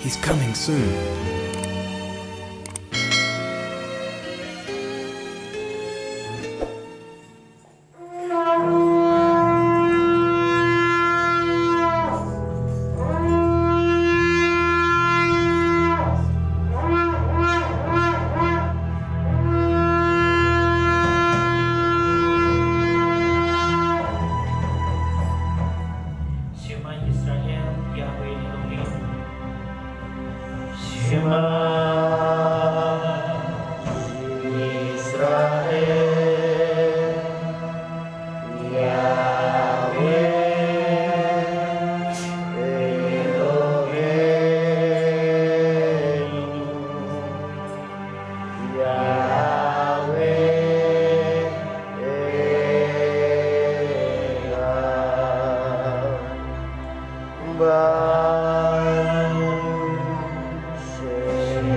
He's coming soon. Shema Yisrael, Yahweh Elohim. Shema Yisrael, Yahweh Eloheinu, Yahweh Echad. Baruch Shem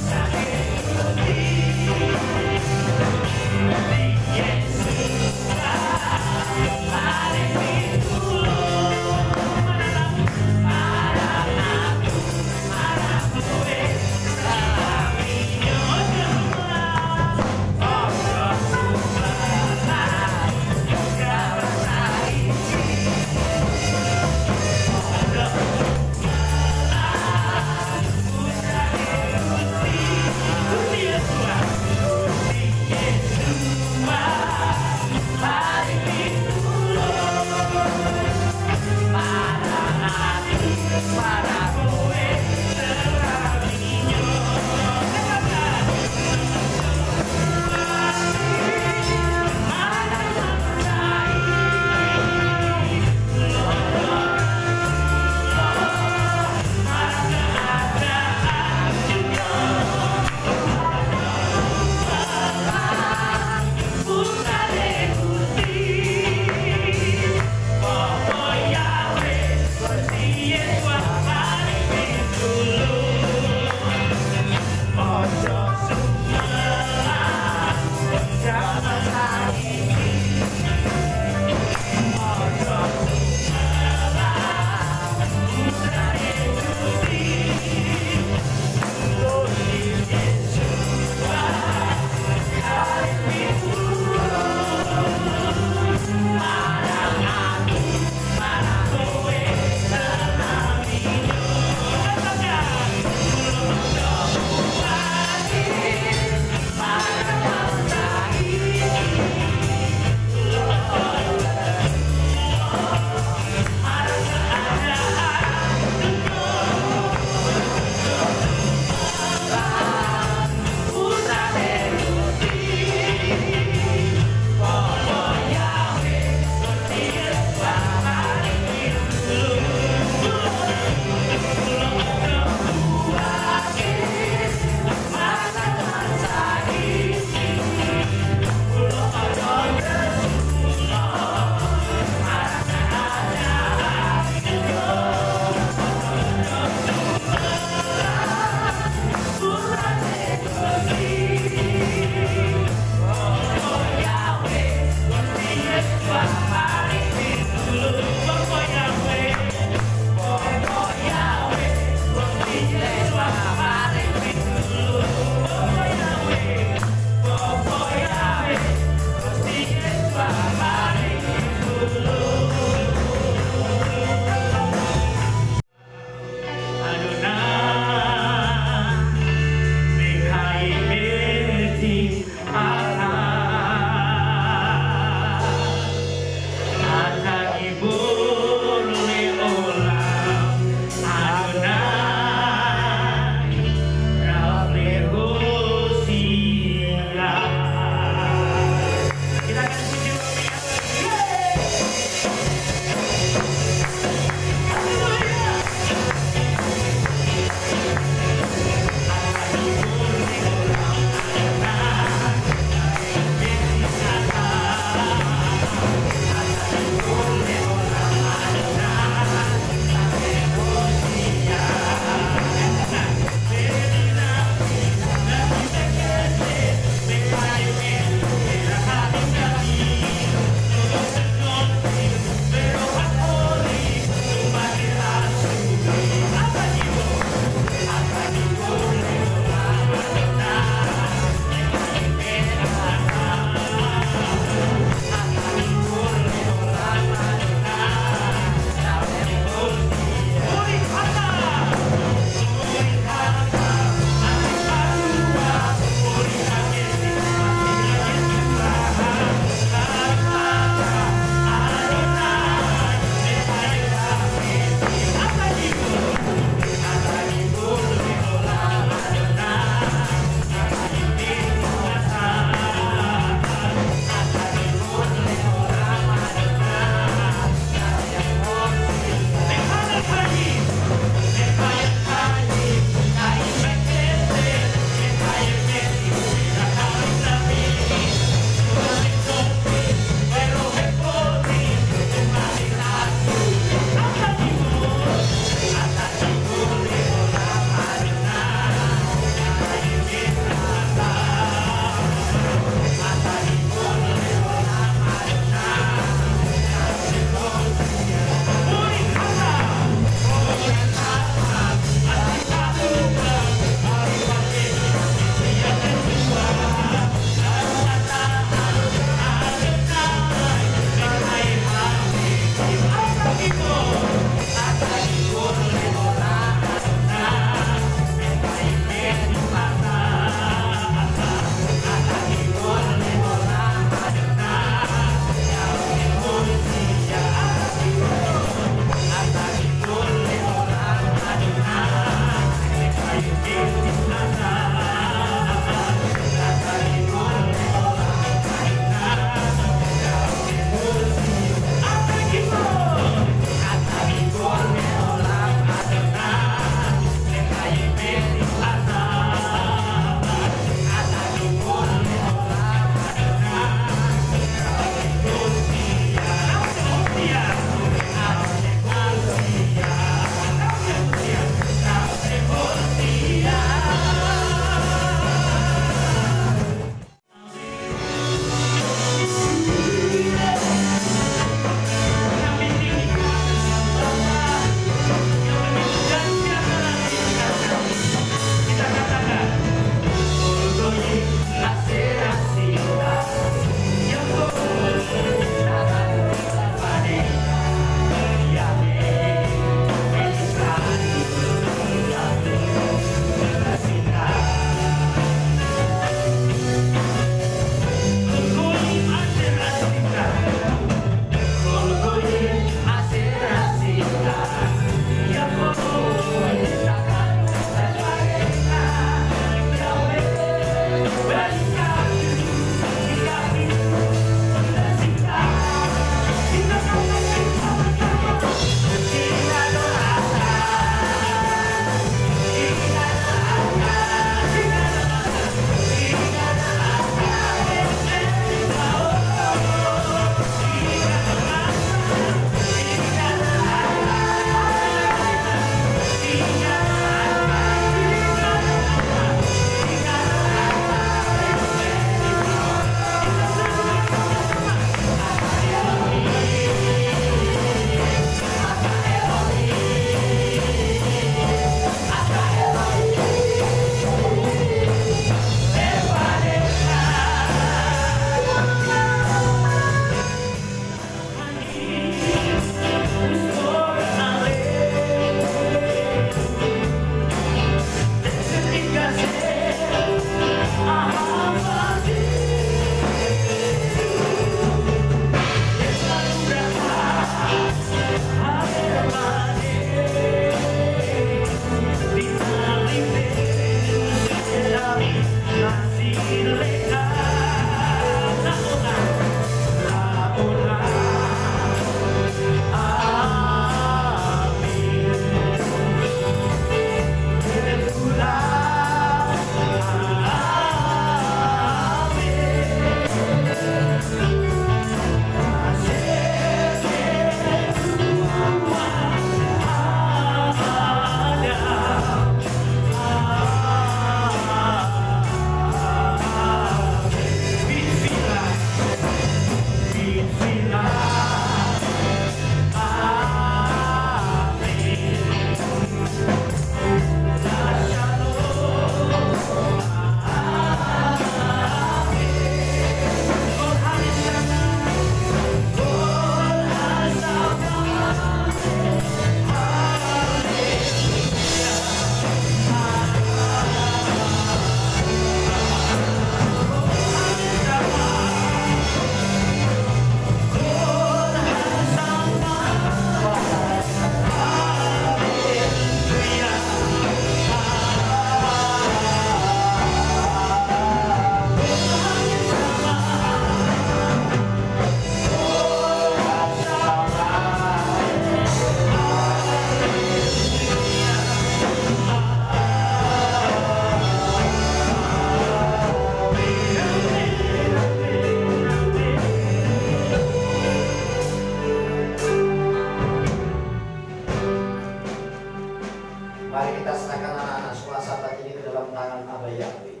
Mari kita serahkan anak-anak sekolah Sabat ini ke dalam tangan Abah Yahweh.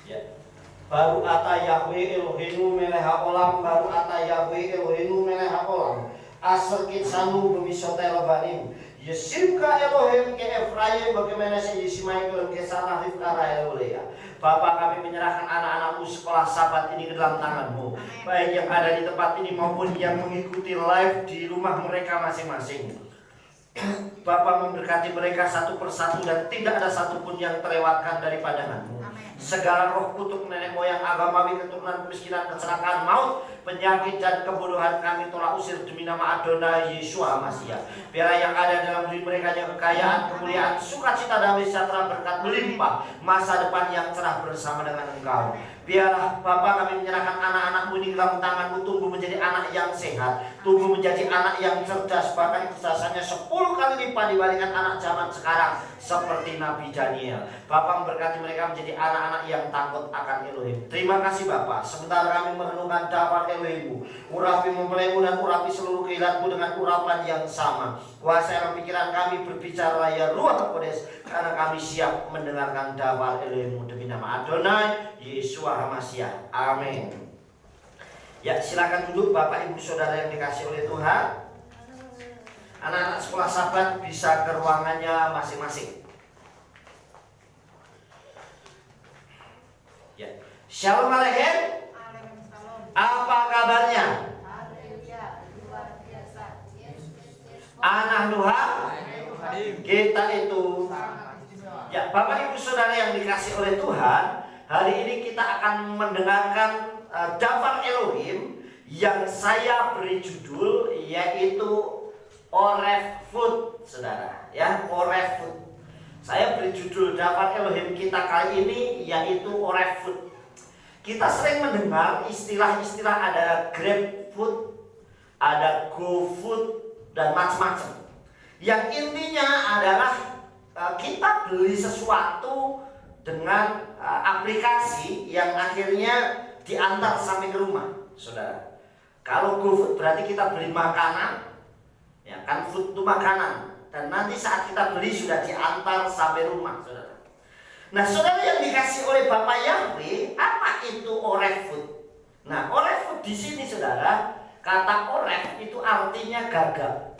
Ya. Baru ata Yahweh Eloheinu melech haolam, baru ata Yahweh Eloheinu melech haolam. Aser kitsanu bemisote lebanim. Yesimka Elohim ke Efraim bagaimana Yesimai ke sana Rifka Raelolea. Bapa, kami menyerahkan anak-anakmu sekolah Sabat ini ke dalam tanganmu. Baik yang ada di tempat ini maupun yang mengikuti live di rumah mereka masing-masing. Bapa, memberkati mereka satu persatu dan tidak ada satupun yang terlewatkan dari pandanganmu. Segala roh kutuk nenek moyang agamawi, keturunan kemiskinan, kecelakaan, maut, penyakit dan kebodohan kami tolak usir demi nama Adonai Yesus Masiah. Biarlah yang ada dalam diri mereka yang kekayaan, kemuliaan, sukacita, damai sejahtera, berkat melimpah, masa depan yang cerah bersama dengan Engkau. Biarlah Bapa, kami menyerahkan anak-anakmu ini dalam tanganmu, tumbuh menjadi anak yang sehat, tumbuh menjadi anak yang cerdas, bahkan kecerdasannya 10 kali lipat dibandingkan anak zaman sekarang, seperti Nabi Daniel. Bapa, memberkati mereka menjadi anak-anak yang takut akan Elohim. Terima kasih Bapa, sementara kami merenungkan daftar Elohimmu, urapi mempelaimu dan urapi seluruh kehilanganmu dengan urapan yang sama. Kuasai pikiran kami, berbicara ya Ruach Kodes, karena kami siap mendengarkan daftar Elohimmu demi nama Adonai Yesus Masiah. Amin. Ya, silakan duduk Bapak Ibu Saudara yang dikasih oleh Tuhan. Anak-anak sekolah Sabat bisa ke ruangannya masing-masing. Ya. Shalom Aleichem. Apa kabarnya? Anak Tuhan, kita itu ya Bapak Ibu Saudara yang dikasih oleh Tuhan, hari ini kita akan mendengarkan daftar Elohim yang saya beri judul yaitu Oref Food, saudara. Ya, Oref Food. Saya beri judul daftar Elohim kita kali ini yaitu Oref Food. Kita sering mendengar istilah-istilah ada Grab Food, ada Go Food, dan macam-macam. Yang intinya adalah kita beli sesuatu dengan aplikasi yang akhirnya diantar sampai ke rumah, saudara. Kalau GoFood berarti kita beli makanan, ya kan, food itu makanan, dan nanti saat kita beli sudah diantar sampai rumah, saudara. Nah, saudara yang dikasih oleh Bapak Yahweh, apa itu Oref Food? Nah, Oref Food di sini, saudara, kata Oref itu artinya gagap.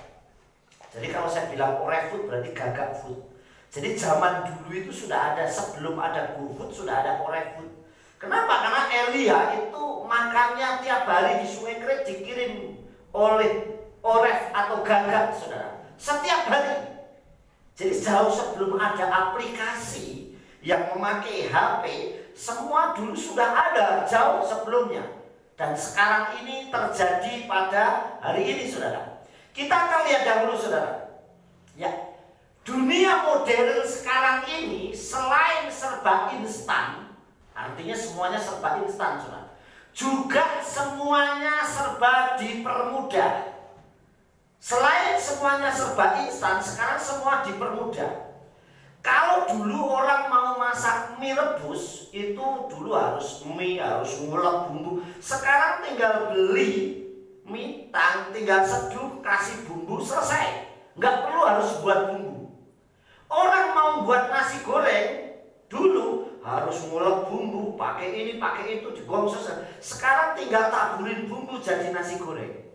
Jadi kalau saya bilang Oref Food berarti gagap food. Jadi zaman dulu itu sudah ada, sebelum ada GoFood sudah ada Oref Food. Kenapa? Karena Elia itu makannya tiap hari di Sungai Keret dikirim oleh Oref atau gagap, saudara. Setiap hari. Jadi jauh sebelum ada aplikasi yang memakai HP, semua dulu sudah ada jauh sebelumnya. Dan sekarang ini terjadi pada hari ini, saudara. Kita akan lihat dahulu, saudara. Ya, dunia modern sekarang ini selain serba instan, artinya semuanya serba instan, saudara, juga semuanya serba dipermudah. Selain semuanya serba instan, sekarang semua dipermudah. Kalau dulu orang mau masak mie rebus, itu dulu harus mie, harus ngulek bumbu. Sekarang tinggal beli mie, tinggal seduh, kasih bumbu, selesai. Nggak perlu harus buat bumbu. Orang mau buat nasi goreng, dulu harus ngulek bumbu, pakai ini, pakai itu, digoreng selesai. Sekarang tinggal taburin bumbu jadi nasi goreng.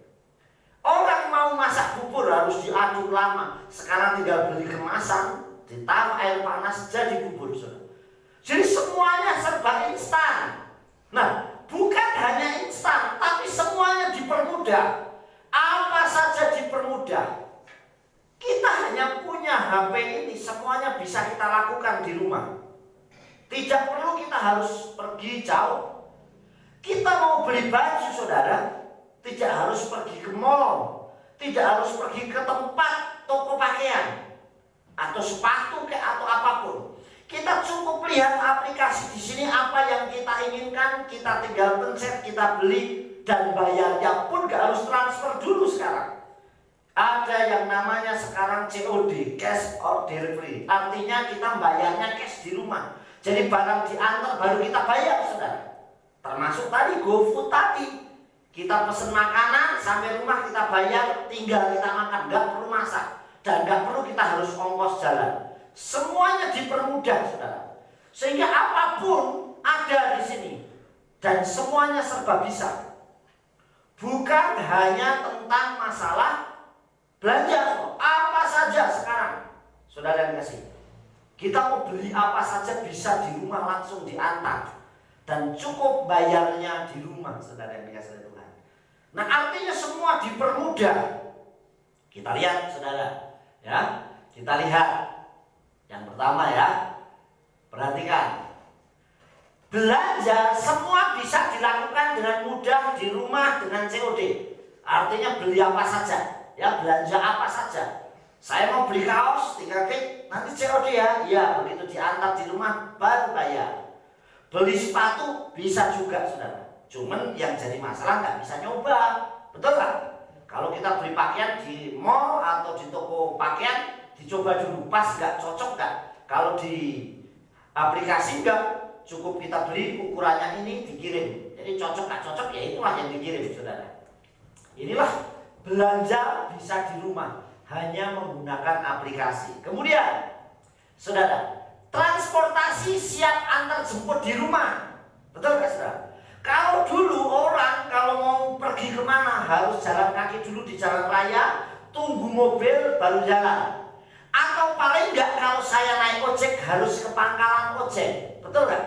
Orang mau masak bubur harus diaduk lama. Sekarang tinggal beli kemasan, ditaruh air panas, jadi bubur, saudara. Jadi semuanya serba instan. Nah, bukan hanya instan, tapi semuanya dipermudah. Apa saja dipermudah. Kita hanya punya HP ini, semuanya bisa kita lakukan di rumah. Tidak perlu kita harus pergi jauh. Kita mau beli baju, saudara, tidak harus pergi ke mall, tidak harus pergi ke tempat toko pakaian atau sepatu atau apapun. Kita cukup lihat aplikasi di sini apa yang kita inginkan, kita tinggal pencet, kita beli, dan bayarnya pun gak harus transfer dulu sekarang. Ada yang namanya sekarang COD, cash or delivery. Artinya kita bayarnya cash di rumah. Jadi barang diantar baru kita bayar, saudara. Termasuk tadi GoFood tadi. Kita pesen makanan sampai rumah kita bayar, tinggal kita makan, gak perlu masak. dan nggak perlu kita harus ongkos jalan. Semuanya dipermudah, saudara. Sehingga apapun ada di sini dan semuanya serba bisa. Bukan hanya tentang masalah belanja, apa saja sekarang, saudara yang kasih. Kita mau beli apa saja bisa di rumah langsung diantar dan cukup bayarnya di rumah, saudara yang dikasih Tuhan. Nah, artinya semua dipermudah. Kita lihat, saudara, ya. Kita lihat yang pertama, ya. Perhatikan. Belanja semua bisa dilakukan dengan mudah di rumah dengan COD. Artinya beli apa saja, ya, belanja apa saja. Saya mau beli kaos, tinggal klik, nanti COD ya. Iya, begitu diantar di rumah baru bayar. Beli sepatu bisa juga, saudara. Cuman yang jadi masalah nggak bisa nyoba, betul nggak? Kalau kita beli pakaian di mall atau di toko pakaian, dicoba dulu, pas nggak, cocok nggak? Kalau di aplikasi nggak, cukup kita beli ukurannya ini dikirim. Jadi cocok nggak cocok, ya itulah yang dikirim, saudara. Inilah belanja bisa di rumah, hanya menggunakan aplikasi. Kemudian, saudara, transportasi siap antar jemput di rumah, betul nggak, saudara? Kalau dulu orang kalau mau pergi kemana harus jalan kaki dulu di jalan raya, tunggu mobil baru jalan. Atau paling enggak kalau saya naik ojek harus ke pangkalan ojek, betul nggak?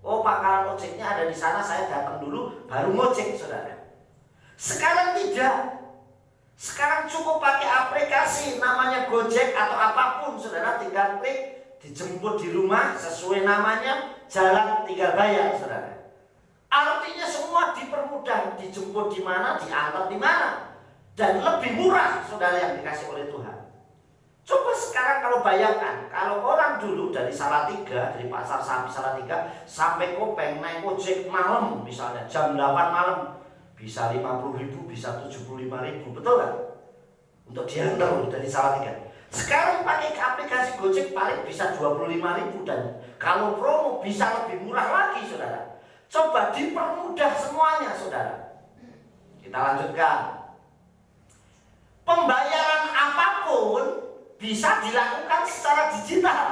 Oh, pangkalan ojeknya ada di sana, saya datang dulu baru ngojek, saudara. Sekarang tidak. Sekarang cukup pakai aplikasi namanya Gojek atau apapun, saudara, tinggal klik, dijemput di rumah sesuai namanya, jalan tinggal bayar, saudara. Artinya semua dipermudah, dijemput di mana, diantar di mana, dan lebih murah, saudara yang dikasih oleh Tuhan. Coba sekarang kalau bayangkan, kalau orang dulu dari Salatiga, dari Pasar Sapi Salatiga sampai Kopeng naik ojek malam, misalnya jam 8 malam, bisa 50.000, bisa 75.000, betul kan? Untuk diantar dari Salatiga. Sekarang pakai aplikasi Gojek paling bisa 25.000, dan kalau promo bisa lebih murah lagi, saudara. Coba dipermudah semuanya, saudara. Kita lanjutkan. Pembayaran apapun bisa dilakukan secara digital.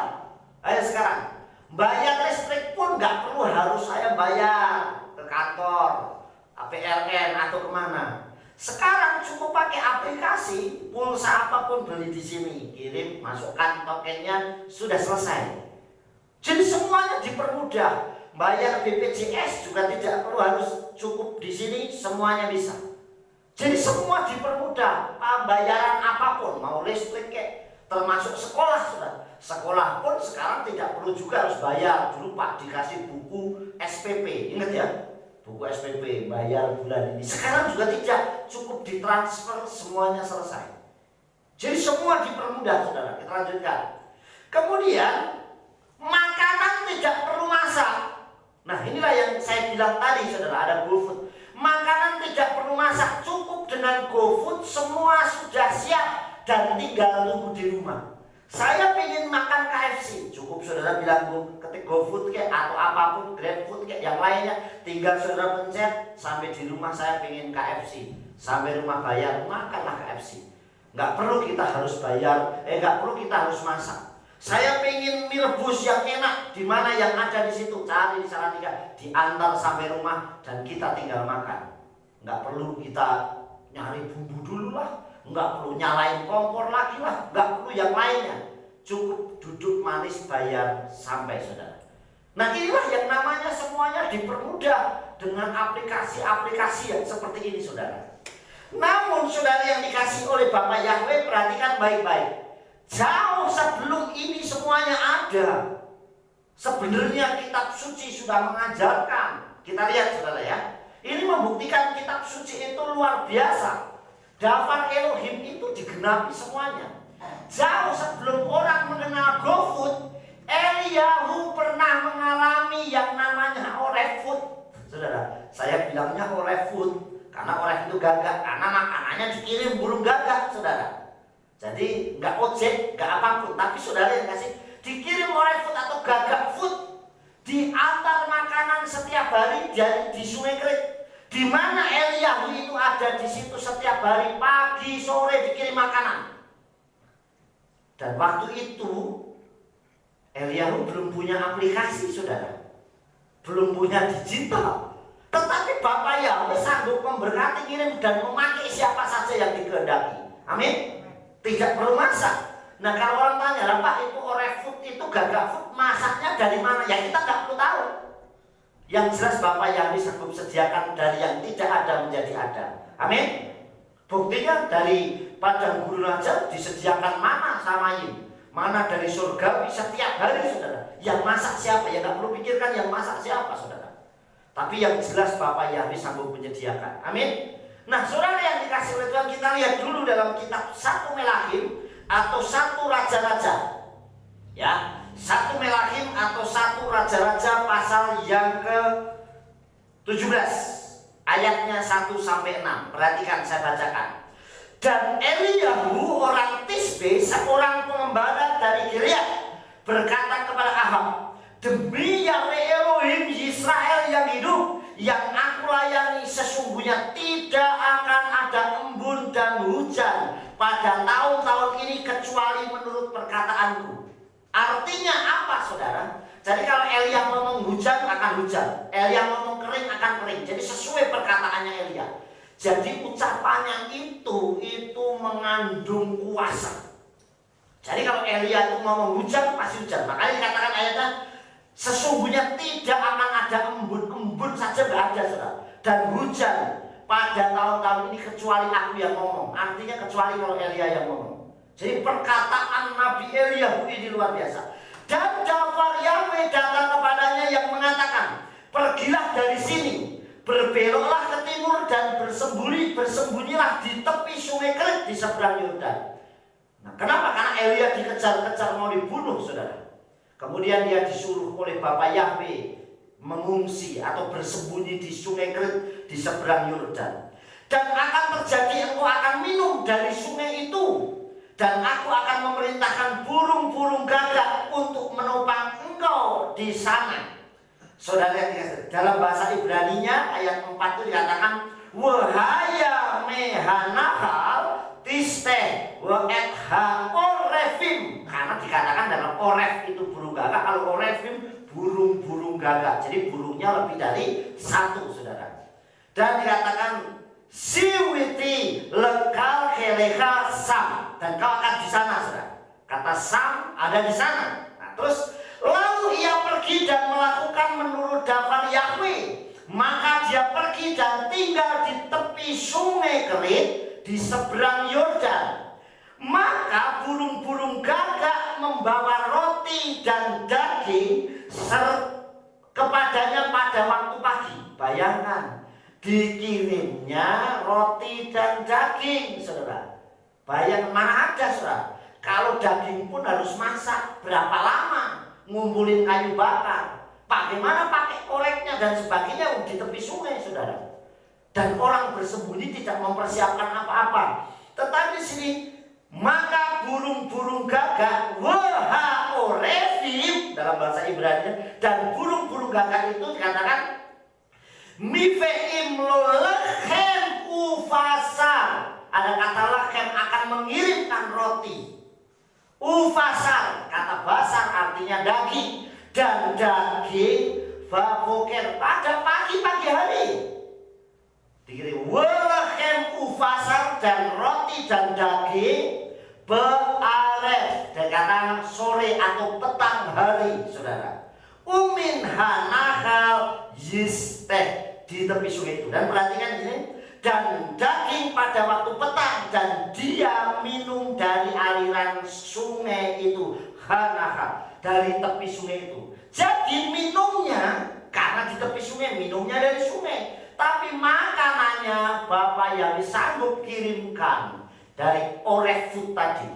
Ayo sekarang, bayar listrik pun nggak perlu harus saya bayar ke kantor, PLN atau kemana. Sekarang cukup pakai aplikasi, pulsa apapun beli di sini, kirim, masukkan tokennya, sudah selesai. Jadi semuanya dipermudah. Bayar BPJS juga tidak perlu harus cukup di sini, semuanya bisa. Jadi semua dipermudah, pembayaran apapun, mau listrik kayak, termasuk sekolah, sudah. Sekolah pun sekarang tidak perlu juga harus bayar. Dulu Pak dikasih buku SPP, ingat ya? Buku SPP, bayar bulan ini. Sekarang juga tidak, cukup ditransfer, semuanya selesai. Jadi semua dipermudah, saudara. Kita lanjutkan. Kemudian, makanan tidak perlu masak. Nah, inilah yang saya bilang tadi, saudara, ada GoFood. Makanan tidak perlu masak, cukup dengan GoFood, semua sudah siap dan tinggal tunggu di rumah. Saya pengen makan KFC, cukup saudara bilang ketik GoFood kayak atau apapun, GrabFood kayak yang lainnya, tinggal saudara pencet, sampai di rumah saya pengen KFC, sampai rumah bayar, makanlah KFC. Nggak perlu kita harus bayar, nggak perlu kita harus masak. Saya pengen mie rebus yang enak, di mana yang ada di situ, cari di Salatiga, diantar sampai rumah dan kita tinggal makan. Nggak perlu kita nyari bumbu dulu lah, nggak perlu nyalain kompor lagi lah, nggak perlu yang lainnya. Cukup duduk manis bayar sampai, saudara. Nah, inilah yang namanya semuanya dipermudah dengan aplikasi-aplikasi yang seperti ini, saudara. Namun, saudara yang dikasih oleh Bapak Yahweh, perhatikan baik-baik. Jauh sebelum ini semuanya ada. Sebenarnya kitab suci sudah mengajarkan. Kita lihat, saudara, ya. Ini membuktikan kitab suci itu luar biasa. Daftar Elohim itu digenapi semuanya. Jauh sebelum orang mengenal GoFood, Eliyahu pernah mengalami yang namanya Oref Food. Saudara, saya bilangnya Oref Food karena Oref itu gagak, karena makanannya dikirim burung gagak, saudara. Jadi nggak ojek, nggak apapun, tapi saudara yang kasih dikirim Oref Food atau gagak food, diantar makanan setiap hari di Sungai Krit, di mana Eliyahu itu ada di situ setiap hari, pagi sore dikirim makanan. Dan waktu itu Eliyahu belum punya aplikasi, saudara, belum punya digital. Tetapi Bapa Yahweh sanggup memberkati, ngirim dan memakai siapa saja yang dikehendaki. Amin. Tidak perlu masak. Nah kalau orang tanya, lah Pak, itu oref food, itu gagak food, masaknya dari mana? Ya kita nggak perlu tahu. Yang jelas Bapa Yahweh sanggup sediakan dari yang tidak ada menjadi ada. Amin. Buktinya dari padang gurun aja disediakan mana sama Yim. Mana dari surga setiap hari, saudara. Yang masak siapa? Ya nggak perlu pikirkan yang masak siapa, saudara. Tapi yang jelas Bapa Yahweh sanggup menyediakan. Amin. Nah, saudara yang dikasih oleh Tuhan, kita lihat dulu dalam kitab 1 Melahim atau 1 Raja-Raja. Ya, 1 Melahim atau 1 Raja-Raja pasal yang ke-17. Ayatnya 1 sampai 6. Perhatikan, saya bacakan. Dan Eliyahu orang Tisbe, seorang pengembala dari Gilead, berkata kepada Ahab, demi Yahweh Elohim Israel yang hidup, yang aku layani, sesungguhnya tidak akan ada embun dan hujan pada tahun-tahun ini kecuali menurut perkataanku. Artinya apa, saudara? Jadi kalau Elia ngomong hujan akan hujan, Elia ngomong kering akan kering. Jadi sesuai perkataannya Elia. Jadi ucapannya itu mengandung kuasa. Jadi kalau Elia itu ngomong hujan pasti hujan. Makanya dikatakan ayatnya, sesungguhnya tidak akan ada embun saja nggak ada, saudara. Dan hujan pada tahun-tahun ini kecuali aku yang ngomong. Artinya kecuali kalau Elia yang ngomong. Jadi perkataan Nabi Eliyahu ini luar biasa. Dan Dafar Yahweh datang kepadanya yang mengatakan, pergilah dari sini, berbeloklah ke timur dan bersembunyilah di tepi sungai Kerit di seberang Yordan. Nah, kenapa? Karena Elia dikejar-kejar mau dibunuh, saudara. Kemudian dia disuruh oleh Bapa Yahweh mengungsi atau bersembunyi di sungai Kerit di seberang Yordan. Dan akan terjadi, engkau akan minum dari sungai itu. Dan aku akan memerintahkan burung-burung gagak untuk menopang engkau di sana. Saudara lihat, dalam bahasa Ibraninya ayat 4 itu dikatakan, wahaya mehanahal tisteh waet ha orefim. Karena dikatakan dalam oref itu burung gagak, kalau orefim burung-burung gagak. Jadi burungnya lebih dari satu, saudara. Dan dikatakan siwiti lekal keleha sam, dan kau akan di sana, saudara. Kata sam ada di sana. Nah, terus lalu ia pergi dan melakukan menurut Dafar Yahweh. Maka dia pergi dan tinggal di tepi sungai Kerit di seberang Yordan. Maka burung-burung gagak membawa roti dan daging kepadanya pada waktu pagi. Bayangkan, dikirimnya roti dan daging, saudara. Bayangkan, mana ada, saudara. Kalau daging pun harus masak berapa lama, ngumpulin kayu bakar, bagaimana pakai koreknya dan sebagainya di tepi sungai, saudara. Dan orang bersembunyi tidak mempersiapkan apa-apa. Tetapi di sini, maka burung-burung gagak waha orefim dalam bahasa Ibrani, dan burung-burung gagak itu dikatakan mifeim lo lechem ufasar. Ada kata lechem, akan mengirimkan roti. Ufasar, kata basar artinya daging, dan daging baboker pada pagi-pagi hari. Dikirim walechem ufasar, dan roti dan daging bearef, dan kata sore atau petang hari, saudara. Umin hanahal yisteh, di tepi sungai itu. Dan perhatikan ini, dan daging pada waktu petang, dan dia minum dari aliran sungai itu, hanahal, dari tepi sungai itu. Jadi minumnya karena di tepi sungai, minumnya dari sungai. Tapi makanannya Bapa Yahweh sanggup kirimkan dari oref food tadi.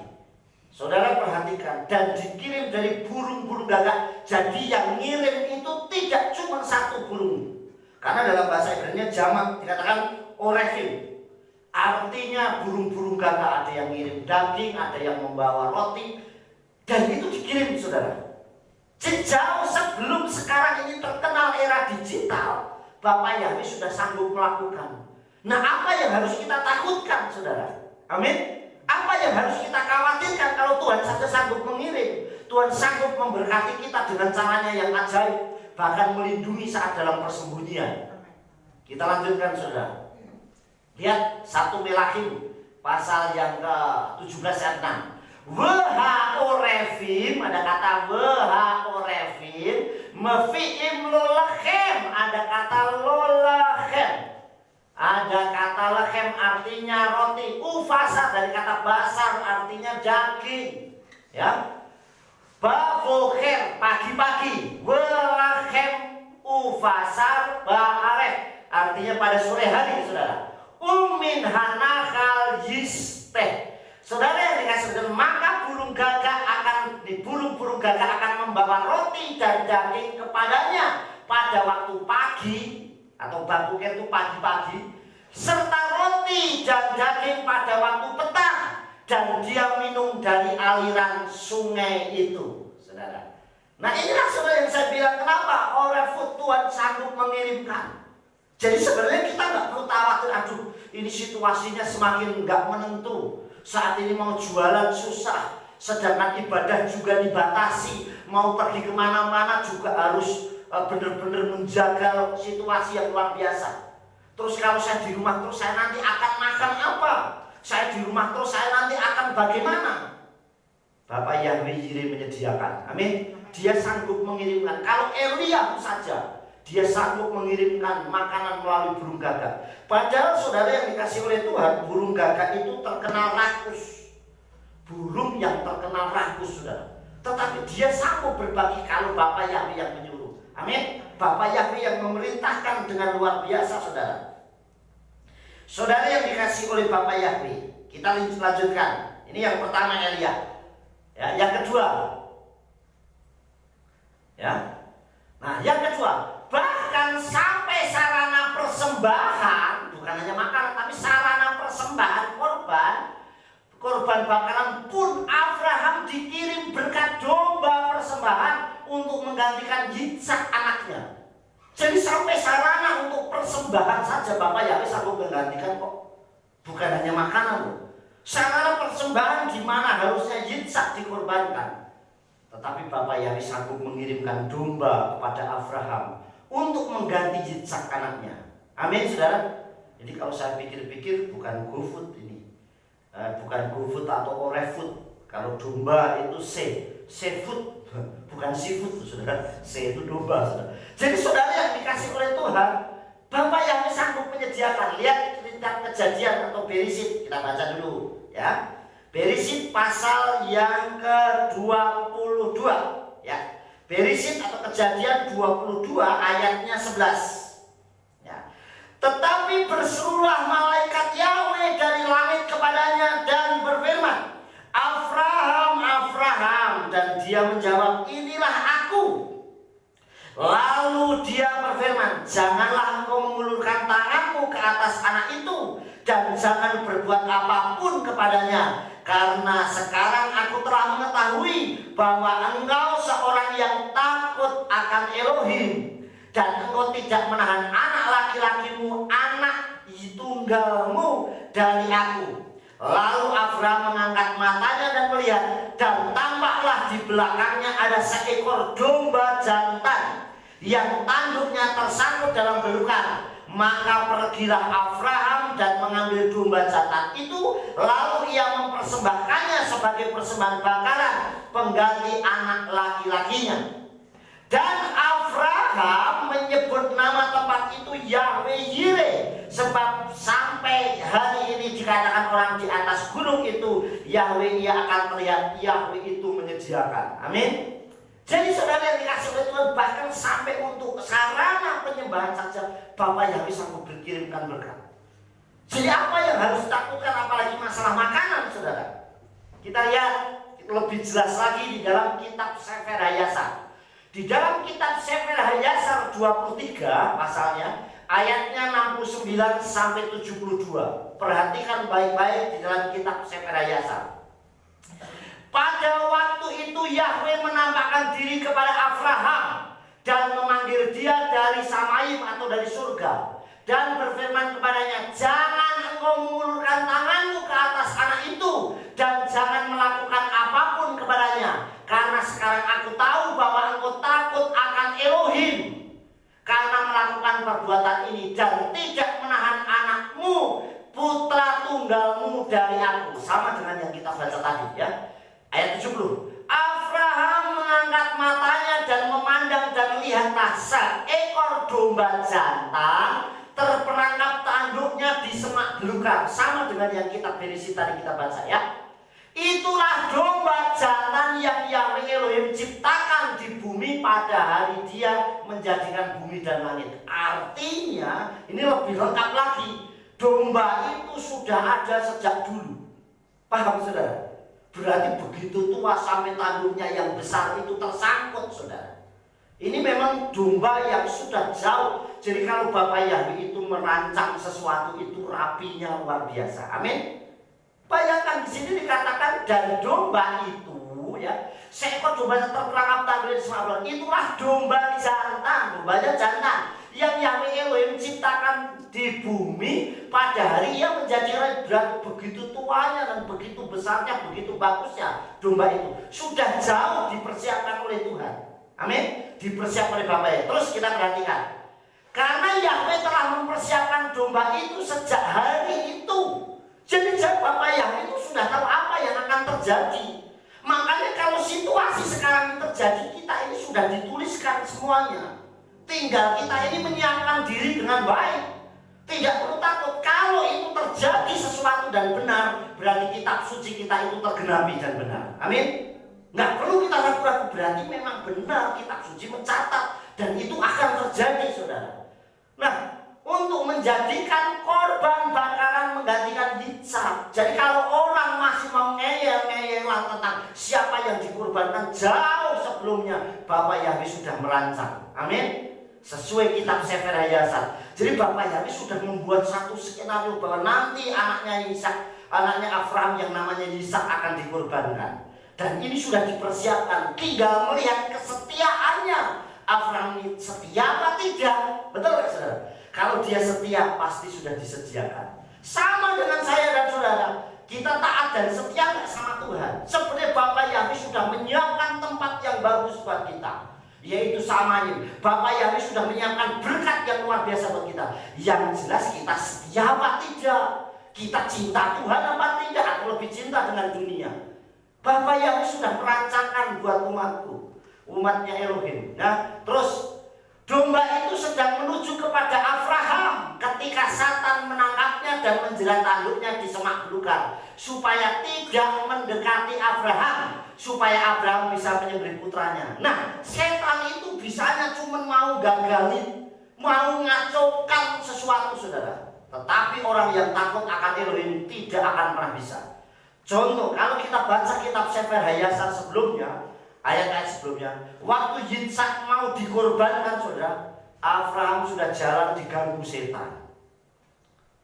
Saudara perhatikan, dan dikirim dari burung-burung gagak. Jadi yang ngirim itu tidak cuma satu burung. Karena dalam bahasa Ibrani jamak dikatakan orefim. Artinya burung-burung gagak, ada yang ngirim daging, ada yang membawa roti. Dan itu dikirim, saudara. Jauh sebelum sekarang ini terkenal era digital, Bapa Yahweh sudah sanggup melakukan. Nah, apa yang harus kita takutkan, saudara? Amin. Apa yang harus kita khawatirkan kalau Tuhan saja sanggup mengirim. Tuhan sanggup memberkati kita dengan caranya yang ajaib, bahkan melindungi saat dalam persembunyian. Kita lanjutkan saudara. Lihat 1 Melahim pasal yang ke-17 ayat 6. Wha-orefim, ada kata wha-orefim, mefi'im lolachem, ada kata lolachem. Ada kata lechem artinya roti, ufasa dari kata basar artinya daging. Ya. Baboker pagi-pagi, welachem ufasar ba'aref artinya pada sore hari, saudara. Umin hanakal yisteh. Saudara yang dikasih dengan maka burung gagak akan membawa roti dan daging kepadanya pada waktu pagi, atau baboker itu pagi-pagi, serta roti dan daging pada waktu petang, dan dia minum dari aliran sungai itu, saudara. Nah, inilah saudara yang saya bilang kenapa Orefut Tuhan sanggup mengirimkan. Jadi sebenarnya kita nggak perlu khawatir, aduh ini situasinya semakin nggak menentu. Saat ini mau jualan susah, sedangkan ibadah juga dibatasi. Mau pergi kemana-mana juga harus benar-benar menjaga situasi yang luar biasa. Terus kalau saya di rumah terus, saya nanti akan makan apa? Saya di rumah terus, saya nanti akan bagaimana? Bapak Yahweh Yireh menyediakan. Amin. Dia sanggup mengirimkan. Kalau Elia saja, dia sanggup mengirimkan makanan melalui burung gagak. Padahal saudara yang dikasih oleh Tuhan, burung gagak itu terkenal rakus. Burung yang terkenal rakus, saudara. Tetapi dia sanggup berbagi kalau Bapak Yahweh yang menyuruh. Amin. Bapak Yahweh yang memerintahkan dengan luar biasa, saudara. Saudara yang dikasih oleh Bapak Yahweh, kita lanjutkan. Ini yang pertama Elia. Ya, yang kedua. Ya. Nah, yang kedua, bahkan sampai sarana persembahan, bukan hanya makanan, tapi sarana persembahan korban bakaran pun Abraham dikirim berkat domba persembahan untuk menggantikan Yitzhak anaknya. Jadi sampai sarana untuk persembahan saja Bapak Yahweh sanggup menggantikan kok. Bukan hanya makanan loh. Sarana persembahan di mana harusnya Yitzhak dikorbankan. Tetapi Bapak Yahweh sanggup mengirimkan domba kepada Abraham untuk mengganti Yitzhak anaknya. Amin, saudara. Jadi kalau saya pikir-pikir bukan GoFood ini, bukan GoFood atau Orefut. Kalau domba itu seafood, bukan seafood, saudara. Se itu domba, saudara. Jadi saudara yang dikasih oleh Tuhan, Bapak Yahweh sanggup menyediakan. Lihat kitab Kejadian atau Berisit, kita baca dulu, ya. Berisit pasal yang ke-22, ya. Berisit atau Kejadian 22 ayatnya 11. Ya. Tetapi berserulah malaikat Yahweh dari langit kepadanya dan berfirman, Abraham, Abraham, dan dia menjawab, inilah aku. Lalu dia berfirman, janganlah engkau mengulurkan tanganmu ke atas anak itu, dan jangan berbuat apapun kepadanya, karena sekarang aku telah mengetahui bahwa engkau seorang yang takut akan Elohim, dan engkau tidak menahan anak laki-lakimu, anak tunggalmu dari aku. Lalu Abraham mengangkat matanya dan melihat, dan tampaklah di belakangnya ada seekor domba jantan yang tanduknya tersangkut dalam belukan. Maka pergilah Abraham dan mengambil domba jantan itu, lalu ia mempersembahkannya sebagai persembahan bakaran pengganti anak laki-lakinya. Dan Abraham menyebut nama tempat itu Yahweh Yireh, sebab sampai hari ini dikatakan orang di atas gunung itu Yahweh, ia akan melihat Yahweh itu menyediakan. Amin. Jadi saudara yang dikasih oleh Tuhan, bahkan sampai untuk sarana penyembahan saja Bapak Yahweh sanggup berkirimkan berkat. Jadi apa yang harus ditakutkan apalagi masalah makanan, saudara? Kita lihat lebih jelas lagi di dalam kitab Sefer Hayasar. Di dalam kitab Sefer Hayasar 23 pasalnya ayatnya 69 sampai 72. Perhatikan baik-baik di dalam kitab Sefer Hayasar. Pada waktu itu Yahweh menampakkan diri kepada Abraham dan memanggil dia dari Samayim atau dari surga, dan berfirman kepadanya, jangan engkau mengulurkan tanganmu ke atas anak itu, dan jangan melakukan apapun kepadanya, karena sekarang aku tahu bahwa engkau takut akan Elohim karena melakukan perbuatan ini dan tidak menahan anakmu, putra tunggalmu dari aku. Sama dengan yang kita baca tadi ya. Ayat 70. Abraham mengangkat matanya dan memandang dan lihatlah seekor domba jantan terperangkap tanduknya di semak belukar. Sama dengan yang kita berisi tadi kita baca ya. Itulah domba jantan yang Yahweh Elohim ciptakan di bumi pada hari dia menjadikan bumi dan langit. Artinya ini lebih lengkap lagi. Domba itu sudah ada sejak dulu. Paham saudara? Berarti begitu tua sampai tanduknya yang besar itu tersangkut saudara. Ini memang domba yang sudah jauh. Jadi kalau Bapak Yahweh itu merancang sesuatu itu rapinya luar biasa. Amin. Bayangkan di sini dikatakan dan domba itu ya, seekor domba terperangkap tanduknya di semak belukar. Itulah domba jantan, dombanya jantan yang Yahweh Elohim ciptakan di bumi pada hari ia menjadi berat. Begitu tuanya dan begitu besarnya, begitu bagusnya domba itu sudah jauh dipersiapkan oleh Tuhan. Amin. Dipersiapkan oleh Bapa ya. Terus kita perhatikan, karena Yahweh telah mempersiapkan domba itu sejak hari itu. Jadi Bapak Yahweh itu sudah tahu apa yang akan terjadi. Makanya kalau situasi sekarang ini terjadi, kita ini sudah dituliskan semuanya. Tinggal kita ini menyiapkan diri dengan baik. Tidak perlu takut. Kalau itu terjadi sesuatu dan benar, berarti kitab suci kita itu tergenapi dan benar. Amin. Nggak perlu kita ragu-ragu, berarti memang benar kitab suci mencatat dan itu akan terjadi saudara. Nah, untuk menjadikan korban bakaran menggantikan Yitzhak. Jadi kalau orang masih mau ngeyel-ngeyelan tentang siapa yang dikorbankan, jauh sebelumnya Bapak Yahweh sudah merancang. Amin. Sesuai kitab Sefer Hayasat. Jadi Bapak Yahweh sudah membuat satu skenario bahwa nanti anaknya Abraham yang namanya Ishak akan dikorbankan. Dan ini sudah dipersiapkan. Tinggal melihat kesetiaannya. Abraham ini setia apa tidak? Betul gak saudara? Kalau dia setia pasti sudah disediakan. Sama dengan saya dan saudara, kita taat dan setia gak sama Tuhan. Sebenarnya Bapak Yahweh sudah menyiapkan tempat yang bagus buat kita, yaitu Samayim. Bapak Yahweh sudah menyiapkan berkat yang luar biasa buat kita. Yang jelas kita setia apa tidak, kita cinta Tuhan apa tidak, atau lebih cinta dengan dunia. Bapak Yahweh sudah merancangkan buat umatku, umatnya Elohim. Nah, terus domba itu sedang menuju kepada Abraham ketika Satan menangkapnya dan menjerat tanduknya di semak belukar, supaya tidak mendekati Abraham, supaya Abraham bisa menyembelih putranya. Nah, setan itu bisanya cuma mau gagalin, mau ngacaukan sesuatu saudara. Tetapi orang yang takut akan Elohim tidak akan pernah bisa. Contoh, kalau kita baca kitab Sefer Hayasat sebelumnya, ayat-ayat sebelumnya, waktu Yitzhak mau dikorbankan saudara, Abraham sudah jalan diganggu setan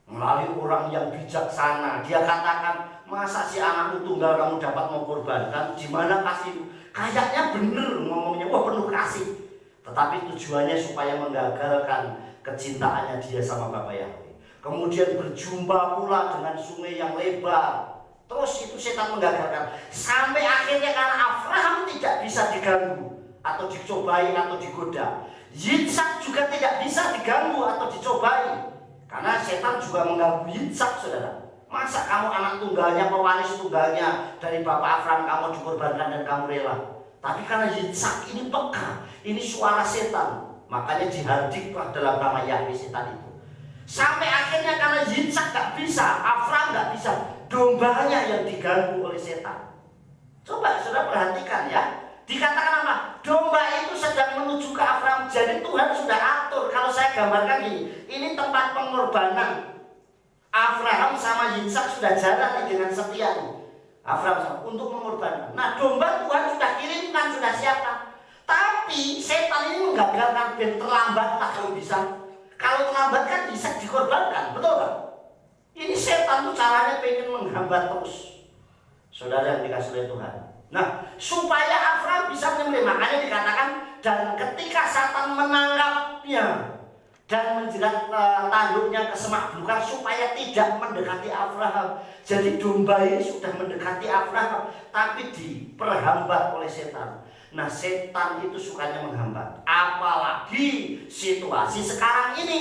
melalui orang yang bijaksana. Dia katakan, masa si anakmu tunggal kamu dapat mau korbankan, gimana kasih? Kayaknya bener ngomongnya, wah penuh kasih. Tetapi tujuannya supaya menggagalkan kecintaannya dia sama Bapak Yahweh. Kemudian berjumpa pula dengan sungai yang lebar. Terus itu setan menggagalkan. Sampai akhirnya karena Abraham tidak bisa diganggu atau dicobai atau digoda, Yitzhak juga tidak bisa diganggu atau dicobai. Karena setan juga mengganggu Yitzhak saudara. Masa kamu anak tunggalnya, pewaris tunggalnya dari Bapak Abraham, kamu dikorbankan dan kamu rela. Tapi karena Yitzhak ini peka, ini suara setan, makanya dihardiklah dalam nama Yahweh setan itu. Sampai akhirnya karena Yitzhak gak bisa, Abraham gak bisa, dombanya yang diganggu oleh setan. Coba saudara perhatikan ya. Dikatakan apa? Domba itu sedang menuju ke Abraham. Jadi Tuhan sudah atur. Kalau saya gambarkan ini tempat pengorbanan. Abraham sama Yitzhak sudah jalan dengan setia nih. Abraham sama, untuk mengorbankan. Nah, domba Tuhan sudah kirimkan, sudah siapkan. Tapi setan ini menggagalkan, dan terlambatlah kalau bisa. Kalau terlambat kan bisa dikorbankan, betul kan? Ini setan tuh caranya pengen menghambat terus saudara yang dikasih oleh Tuhan. Nah, supaya Abraham bisa menyembelih, makanya dikatakan dan ketika Satan menangkapnya dan menjerat tanduknya ke semak belukar supaya tidak mendekati Abraham. Jadi domba ini sudah mendekati Abraham, tapi diperhambat oleh setan. Nah, setan itu sukanya menghambat. Apalagi situasi sekarang ini.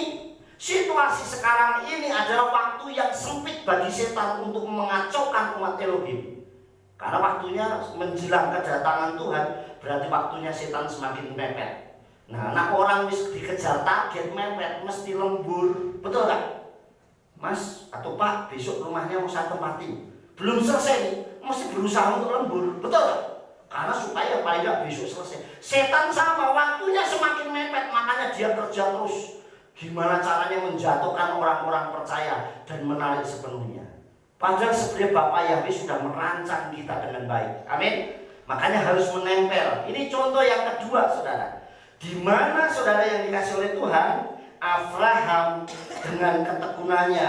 Situasi sekarang ini adalah waktu yang sempit bagi setan untuk mengacaukan umat Elohim. Karena waktunya menjelang kedatangan Tuhan, berarti waktunya setan semakin mepet. Nah, anak orang wis dikejar target mepet mesti lembur, betul tak? Mas atau Pak, besok rumahnya mau saya tempatin, belum selesai nih, mesti berusaha untuk lembur, betul tak? Karena supaya paling nggak besok selesai. Setan sama, waktunya semakin mepet, makanya dia kerja terus. Gimana caranya menjatuhkan orang-orang percaya dan menarik sepenuhnya. Padahal sebenarnya Bapak Yahweh sudah merancang kita dengan baik. Amin. Makanya harus menempel. Ini contoh yang kedua, saudara. Di mana saudara yang dikasih oleh Tuhan, Abraham dengan ketekunannya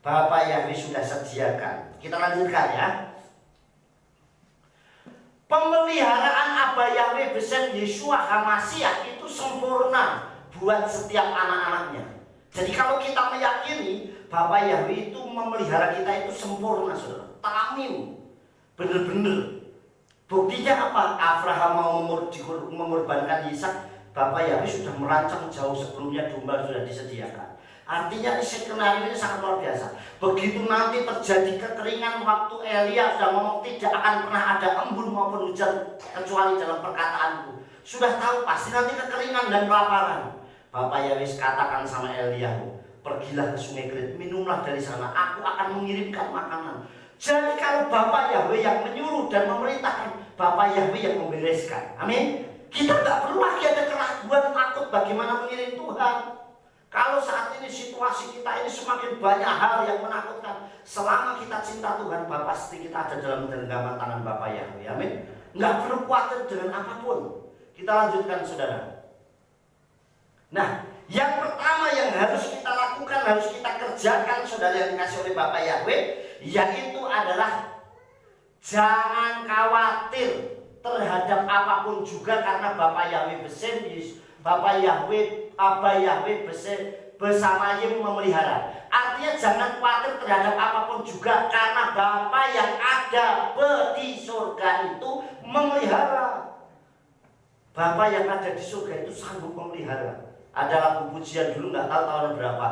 Bapak Yahweh sudah sediakan. Kita lanjutkan ya. Pemeliharaan Abah Yahweh besar Yeshua HaMashiach itu sempurna buat setiap anak-anaknya. Jadi kalau kita meyakini Bapak Yahweh itu memelihara kita itu sempurna, saudara. Tamim, bener-bener. Buktinya apa? Abraham mau mengorbankan Ishak, Bapak Yahweh sudah merancang jauh sebelumnya, domba sudah disediakan. Artinya skenario ini sangat luar biasa. Begitu nanti terjadi kekeringan waktu Elia sudah ngomong tidak akan pernah ada embun maupun hujan kecuali dalam perkataanku. Sudah tahu pasti nanti kekeringan dan kelaparan. Bapak Yahweh katakan sama Elia, pergilah ke sungai Kerit, minumlah dari sana, aku akan mengirimkan makanan. Jadi kalau Bapak Yahweh yang menyuruh dan memerintahkan, Bapak Yahweh yang membereskan. Amin. Kita nggak perlu lagi ada keraguan, takut bagaimana mengiring Tuhan. Kalau saat ini situasi kita ini semakin banyak hal yang menakutkan, selama kita cinta Tuhan, Bapak pasti kita ada dalam genggaman tangan Bapak Yahweh. Amin. Nggak perlu khawatir dengan apapun. Kita lanjutkan, saudara. Nah, yang pertama yang harus kita lakukan, harus kita kerjakan, saudara yang dikasih oleh Bapak Yahweh, yaitu adalah jangan khawatir terhadap apapun juga, karena Bapak Yahweh Bapak Yahweh, Abah Yahweh bersama Yem memelihara. Artinya jangan khawatir terhadap apapun juga, karena Bapak yang ada di surga itu memelihara. Bapak yang ada di surga itu sanggup memelihara. Ada lagu pujian dulu, nggak tahu tahun berapa.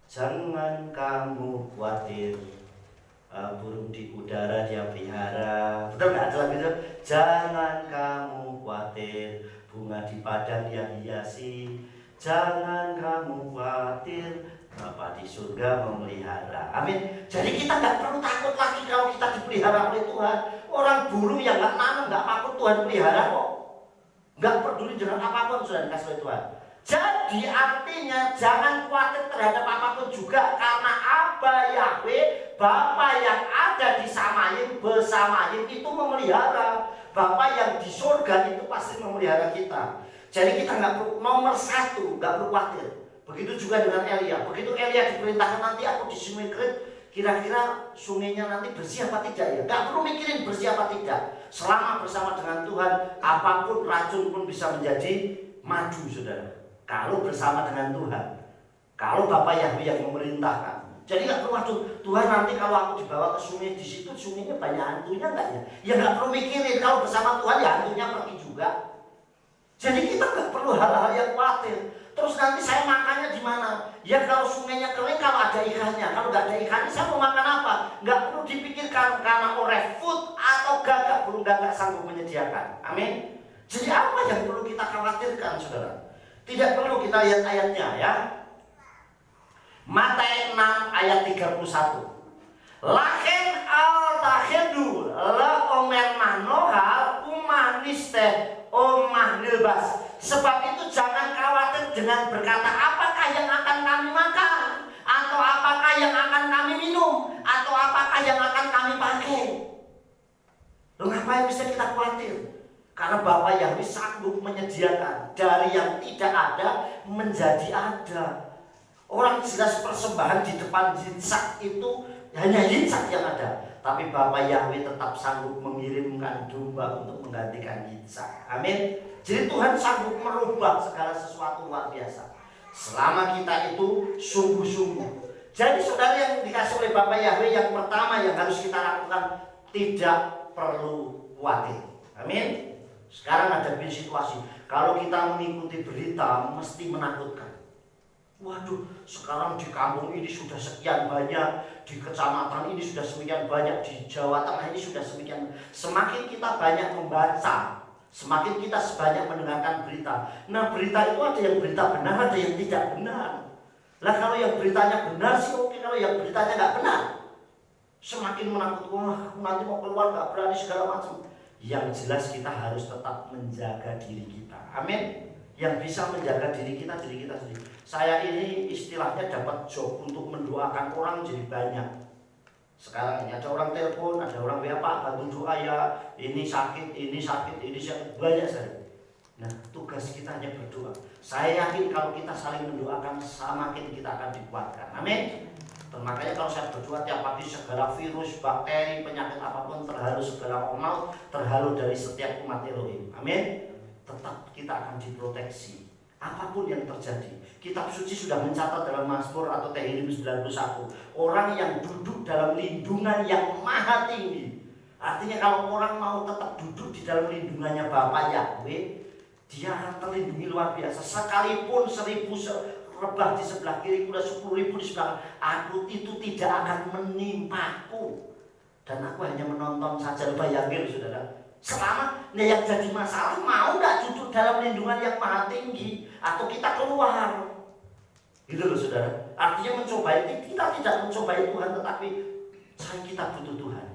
Jangan kamu khawatir, burung di udara dia pelihara. Betul nggak ada lagu itu? Jangan kamu khawatir, bunga di padang dia hiasi. Jangan kamu khawatir, Bapa di surga memelihara. Amin. Jadi kita nggak perlu takut lagi kalau kita dipelihara oleh Tuhan. Orang burung yang nggak nanam nggak takut Tuhan pelihara kok. Nggak peduli dengan apapun sudah dikasih oleh Tuhan. Jadi artinya jangan khawatir terhadap apapun juga, karena Abah Yahweh, Bapa yang ada di Samayim bersamayim itu memelihara. Bapa yang di surga itu pasti memelihara kita. Jadi kita nggak perlu, nomor satu nggak perlu khawatir. Begitu juga dengan Elia. Begitu Elia diperintahkan nanti aku di sungai Kerit, kira-kira sungainya nanti bersih apa tidak ya? Nggak perlu mikirin bersih apa tidak. Selama bersama dengan Tuhan, apapun racun pun bisa menjadi madu, saudara. Kalau bersama dengan Tuhan, kalau Bapak Yahweh yang memerintahkan. Jadi nggak perlu, waduh, Tuhan nanti kalau aku dibawa ke sungai, di situ sungainya banyak hantunya nggak ya? Ya nggak perlu mikirin, kalau bersama Tuhan ya hantunya pergi juga. Jadi kita nggak perlu hal-hal yang khawatir. Terus nanti saya makannya di mana? Ya kalau sungainya kering, kalau ada ikannya. Kalau nggak ada ikannya, saya mau makan apa? Nggak perlu dipikirkan, karena oreh food atau gagak belum gagak sanggup menyediakan. Amin. Jadi apa yang perlu kita khawatirkan, saudara? Tidak perlu kita lihat ayatnya ya. Mata 6 ayat 31. Laken al-takhedu la omer manohal umanis teh omah nilbas. Sebab itu jangan khawatir dengan berkata apakah yang akan kami makan, atau apakah yang akan kami minum, atau apakah yang akan kami pakai. Loh, ngapain bisa kita khawatir? Karena Bapak Yahweh sanggup menyediakan dari yang tidak ada menjadi ada. Orang jelas persembahan di depan Yitzhak itu hanya Yitzhak yang ada, tapi Bapak Yahweh tetap sanggup mengirimkan domba untuk menggantikan Yitzhak. Amin. Jadi Tuhan sanggup merubah segala sesuatu luar biasa. selama kita itu sungguh-sungguh. Jadi saudara yang dikasih oleh Bapak Yahweh, yang pertama yang harus kita lakukan, tidak perlu khawatir. Amin. Sekarang ada situasi, kalau kita mengikuti berita mesti menakutkan. Waduh, sekarang di kampung ini sudah sekian banyak, di kecamatan ini sudah sekian banyak, di Jawa Tengah ini sudah sekian. Semakin kita banyak membaca, semakin kita sebanyak mendengarkan berita. Nah, berita itu ada yang berita benar, ada yang tidak benar. Lah kalau yang beritanya benar sih oke, kalau yang beritanya nggak benar, semakin menakutkan. Wah, aku nanti mau keluar nggak berani segala macam. Yang jelas kita harus tetap menjaga diri kita. Amin. Yang bisa menjaga diri kita sendiri. Saya ini istilahnya dapat job untuk mendoakan orang jadi banyak. Sekarang ini ada orang telepon, ada orang WA, Pak bantu doa ya, ini sakit, banyak sekali. Nah, tugas kita hanya berdoa. Saya yakin kalau kita saling mendoakan, semakin kita akan dikuatkan. Amin. Dan makanya kalau saya berdoa tiap pagi, segala virus, bakteri, penyakit apapun terhalu, segala maut terhalu dari setiap umat Elohim. Amin. Tetap kita akan diproteksi apapun yang terjadi. Kitab suci sudah mencatat dalam Mazmur atau Tehillim 91, orang yang duduk dalam lindungan yang maha tinggi. Artinya kalau orang mau tetap duduk di dalam lindungannya Bapa Yahweh, dia akan terlindungi luar biasa. Sekalipun 1000 rebah di sebelah kiri, kuda 10.000 di sebelah, aku itu tidak akan menimpaku. Dan aku hanya menonton saja. Bayangin saudara, selama yang jadi masalah, mau nggak duduk dalam lindungan yang maha tinggi atau kita keluar, gitu loh saudara. Artinya mencobai, kita tidak mencobai Tuhan, tetapi kita butuh Tuhan.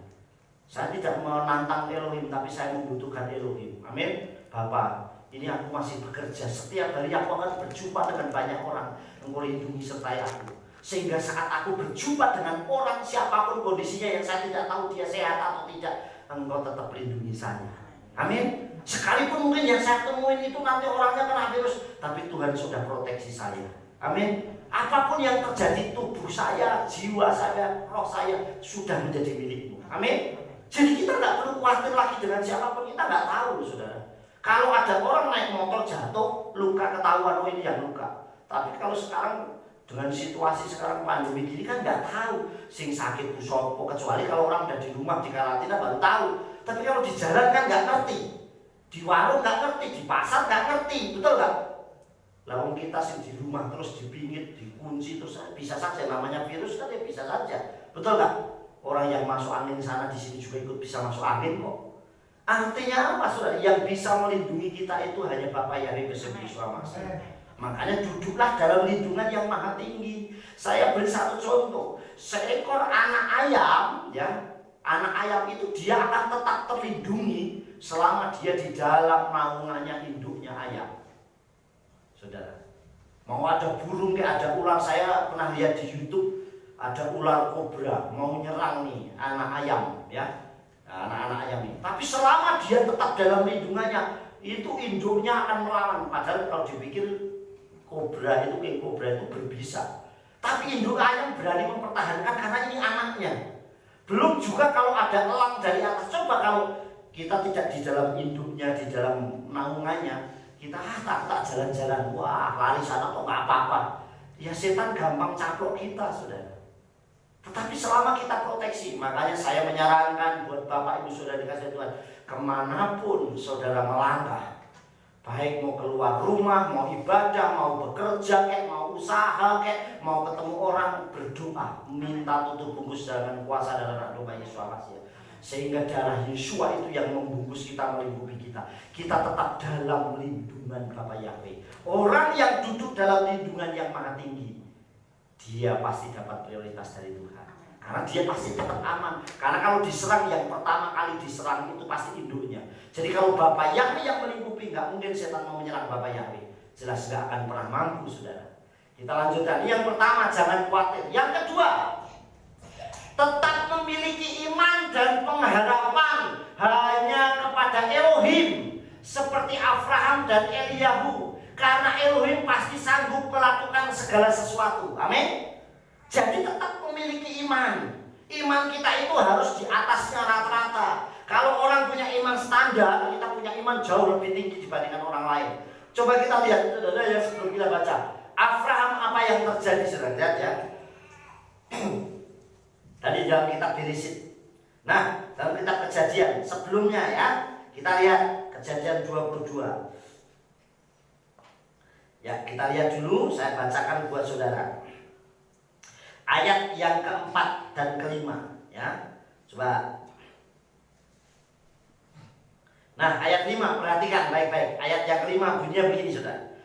Saya tidak menantang Elohim, tapi saya membutuhkan Elohim. Amin. Bapak, ini aku masih bekerja, setiap hari aku akan berjumpa dengan banyak orang. Engkau lindungi sertai aku, sehingga saat aku berjumpa dengan orang siapapun kondisinya yang saya tidak tahu dia sehat atau tidak, Engkau tetap lindungi saya. Amin. Sekalipun mungkin yang saya temuin itu nanti orangnya kena virus, tapi Tuhan sudah proteksi saya. Amin. Apapun yang terjadi, tubuh saya, jiwa saya, roh saya sudah menjadi milikmu. Amin. Jadi kita nggak perlu khawatir lagi dengan siapapun. Kita nggak tahu loh saudara. Kalau ada orang naik motor jatuh, luka, ketahuan, oh ini yang luka. Tapi kalau sekarang dengan situasi sekarang pandemi gini kan nggak tahu sing sakit sopo, kecuali kalau orang udah di rumah di karantina baru tahu. Tapi kalau di jalan kan nggak ngerti, di warung nggak ngerti, di pasar nggak ngerti, betul nggak? Lalu kita sih di rumah terus dipingit, dikunci terus, bisa saja namanya virus kan ya, bisa saja, betul nggak? Orang yang masuk angin sana di sini juga ikut bisa masuk angin kok. Artinya apa saudara? Yang bisa melindungi kita itu hanya Bapa Yahweh beserta Suamasa. Makanya duduklah dalam lindungan yang maha tinggi. Saya beri satu contoh, seekor anak ayam, ya, anak ayam itu dia akan tetap terlindungi selama dia di dalam naungannya induknya ayam. Saudara, mau ada burung kayak ada ular, saya pernah lihat di YouTube ada ular kobra mau nyerang nih anak ayam, ya, anak-anak ayam ini. Tapi selama dia tetap dalam lindungannya, itu induknya akan melawan. Padahal kalau dipikir kobra itu berbisa, tapi induk ayam berani mempertahankan karena ini anaknya. Belum juga kalau ada elang dari atas. Coba kalau kita tidak di dalam induknya, di dalam naungannya, kita tak jalan-jalan, wah lari sana kok nggak apa-apa. Ya setan gampang caplok kita saudara. Tetapi selama kita proteksi, makanya saya menyarankan buat Bapak Ibu Saudara dikasih Tuhan, kemanapun saudara melangkah, baik mau keluar rumah, mau ibadah, mau bekerja, mau usaha, mau ketemu orang, berdoa, minta tutup bungkus dengan kuasa dalam nama Yesus Kristus, sehingga darah Yesua itu yang membungkus kita, melindungi kita. Kita tetap dalam lindungan Bapa Yahweh. Orang yang duduk dalam lindungan yang maha tinggi, dia pasti dapat prioritas dari Tuhan. Karena dia pasti tetap aman. Karena kalau diserang, yang pertama kali diserang itu pasti induknya. Jadi kalau Bapa Yahweh yang melingkupi, nggak mungkin setan mau menyerang Bapa Yahweh. Jelas nggak akan pernah mampu, saudara. Kita lanjutkan. Yang pertama, jangan khawatir. Yang kedua, tetap memiliki iman dan pengharapan hanya kepada Elohim, seperti Abraham dan Eliyahu. Karena Elohim pasti sanggup melakukan segala sesuatu. Amin. Jadi tetap memiliki iman. Iman kita itu harus di atasnya rata-rata. Kalau orang punya iman standar, kita punya iman jauh lebih tinggi dibandingkan orang lain. Coba kita lihat, saudara, yang sebelum kita baca, Abraham apa yang terjadi saudara? Lihat ya. Tadi dalam kitab Beresit. Nah, dalam kitab Kejadian sebelumnya ya, kita lihat Kejadian 22. Ya, kita lihat dulu, saya bacakan buat saudara. Ayat yang keempat dan kelima, ya. Coba. Nah, ayat 5, perhatikan baik-baik. Ayat yang kelima bunyinya begini, saudara.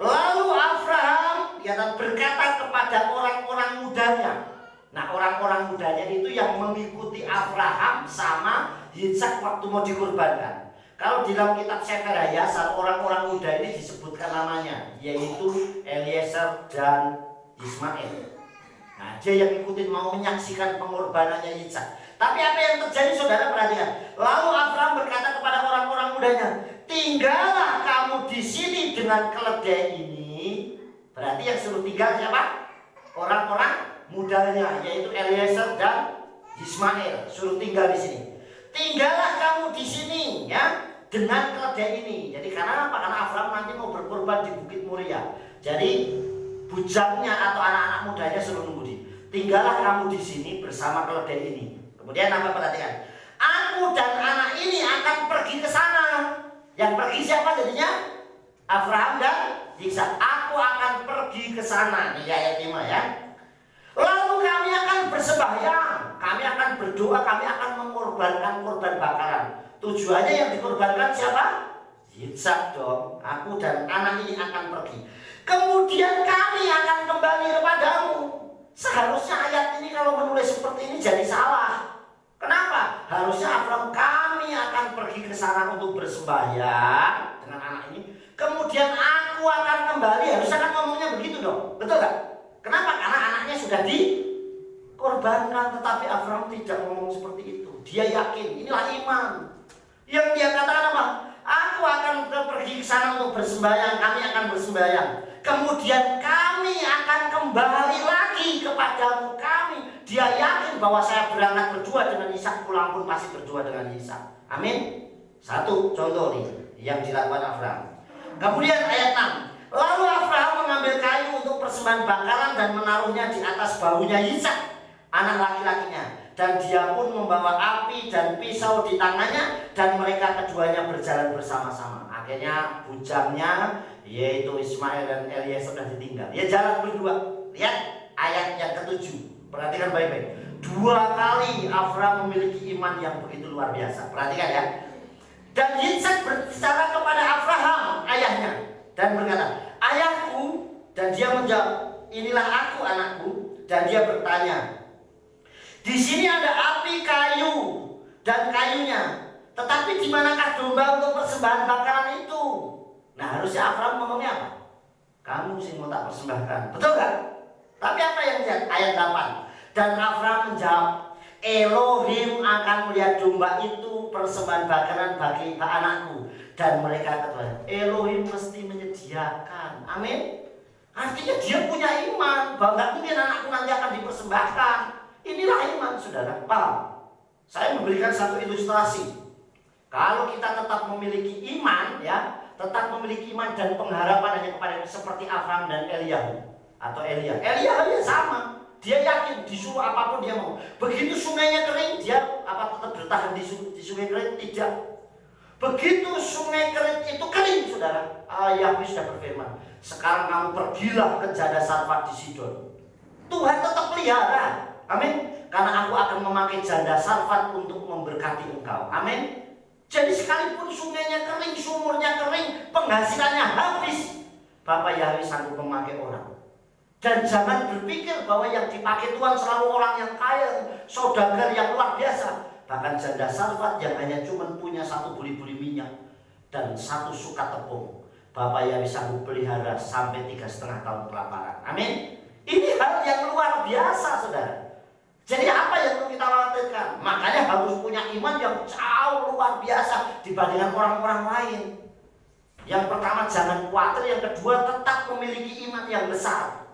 Lalu Abraham berkata kepada orang-orang mudanya. Nah, orang-orang mudanya itu yang mengikuti Abraham sama Yitzhak waktu mau dikorbankan. Kalau di dalam kitab Sefer Hayasar, orang-orang muda ini disebutkan namanya, yaitu Eliezer dan Ismail. Nah, dia yang ikutin mau menyaksikan pengorbanannya Yitzhak. Tapi apa yang terjadi saudara, perhatikan. Lalu Abraham berkata kepada orang-orang mudanya, tinggallah kamu di sini dengan keledai ini. Berarti yang suruh tinggal siapa? Orang-orang mudanya, yaitu Eliezer dan Ismail, suruh tinggal di sini. Tinggallah kamu di sini ya dengan keledai ini. Jadi karena apa? Karena Abraham nanti mau berkorban di Bukit Moria. Jadi bujangnya atau anak-anak mudanya suruh nunggu di. Tinggallah kamu di sini bersama keledai ini. Kemudian apa, perhatikan? Aku dan anak ini akan pergi ke sana. Yang pergi siapa jadinya? Abraham dan Yitzhak. Aku akan pergi ke sana. Ini ayat 5 ya. Lalu kami akan bersembahyang, kami akan berdoa, kami akan mengorbankan korban bakaran. Tujuannya yang dikorbankan siapa? Yitzhak dong. Aku dan anak ini akan pergi. Kemudian kami akan kembali kepadamu. Seharusnya ayat ini kalau menulis seperti ini jadi salah. Kenapa? Harusnya Abraham, kami akan pergi ke sana untuk bersembahyang dengan anak ini. Kemudian aku akan kembali. Harusnya kan ngomongnya begitu dong. Betul gak? Kenapa? Karena anaknya sudah dikorbankan, tetapi Abraham tidak ngomong seperti itu. Dia yakin, inilah iman. Yang dia katakan apa? Aku akan pergi ke sana untuk bersembahyang, kami akan bersembahyang. Kemudian kami akan kembali lagi kepadamu. Dia yakin bahwa saya berangkat berdua dengan Ishak, pulang pun pasti berdua dengan Ishak. Amin. Satu contoh nih yang dilakukan Abraham. Kemudian ayat 6. Lalu Abraham mengambil kayu untuk persembahan bakaran dan menaruhnya di atas bahunya Yitzhak, anak laki-lakinya. Dan dia pun membawa api dan pisau di tangannya, dan mereka keduanya berjalan bersama-sama. Akhirnya bujangnya, yaitu Ismail dan Eliezer sudah ditinggal. Dia jalan berdua. Lihat ayat yang ke-7. Perhatikan baik-baik. 2 kali Abraham memiliki iman yang begitu luar biasa. Perhatikan ya. Dan Yitzhak berbicara kepada Abraham, ayahnya, dan berkata, ayahku. Dan dia menjawab, inilah aku anakku. Dan dia bertanya, di sini ada api, kayu, dan kayunya, tetapi di manakah domba untuk persembahan bakaran itu? Nah, harusnya Abraham ngomongnya apa? Kamu sih mau tak persembahkan, betul gak? Tapi apa yang dilihat? Ayat 8. Dan Abraham menjawab, Elohim akan melihat domba itu persembahan bakaran bagi anakku. Dan mereka kata, Elohim mesti menyediakan. Amin. Artinya dia punya iman bahwa gak mungkin anakku nanti akan dipersembahkan. Inilah iman, saudara. Paham? Saya memberikan satu ilustrasi. Kalau kita tetap memiliki iman, ya, tetap memiliki iman dan pengharapan hanya kepada seperti Abraham dan Eliyahu atau Elia. Elia sama. Dia yakin disuruh apapun dia mau. Begitu sungainya kering, dia tetap bertahan di sungai kering? Tidak. Begitu sungai kering itu kering, saudara, Yahweh sudah berfirman, sekarang kamu pergilah ke Janda Sarfat di Sidon. Tuhan tetap pelihara. Amin. Karena aku akan memakai Janda Sarfat untuk memberkati engkau. Amin. Jadi sekalipun sungainya kering, sumurnya kering, penghasilannya habis, Bapak Yahweh sanggup memakai orang. Dan jangan berpikir bahwa yang dipakai Tuhan selalu orang yang kaya, saudagar yang luar biasa. Bahkan Janda Sarfat yang hanya cuma punya 1 buli-buli minyak dan 1 suka tepung, Bapak Yahweh sanggup pelihara sampai 3,5 tahun kelaparan. Amin. Ini hal yang luar biasa, saudara. Jadi apa yang perlu kita khawatirkan? Makanya harus punya iman yang jauh luar biasa dibandingkan orang-orang lain. Yang pertama jangan khawatir, yang kedua tetap memiliki iman yang besar.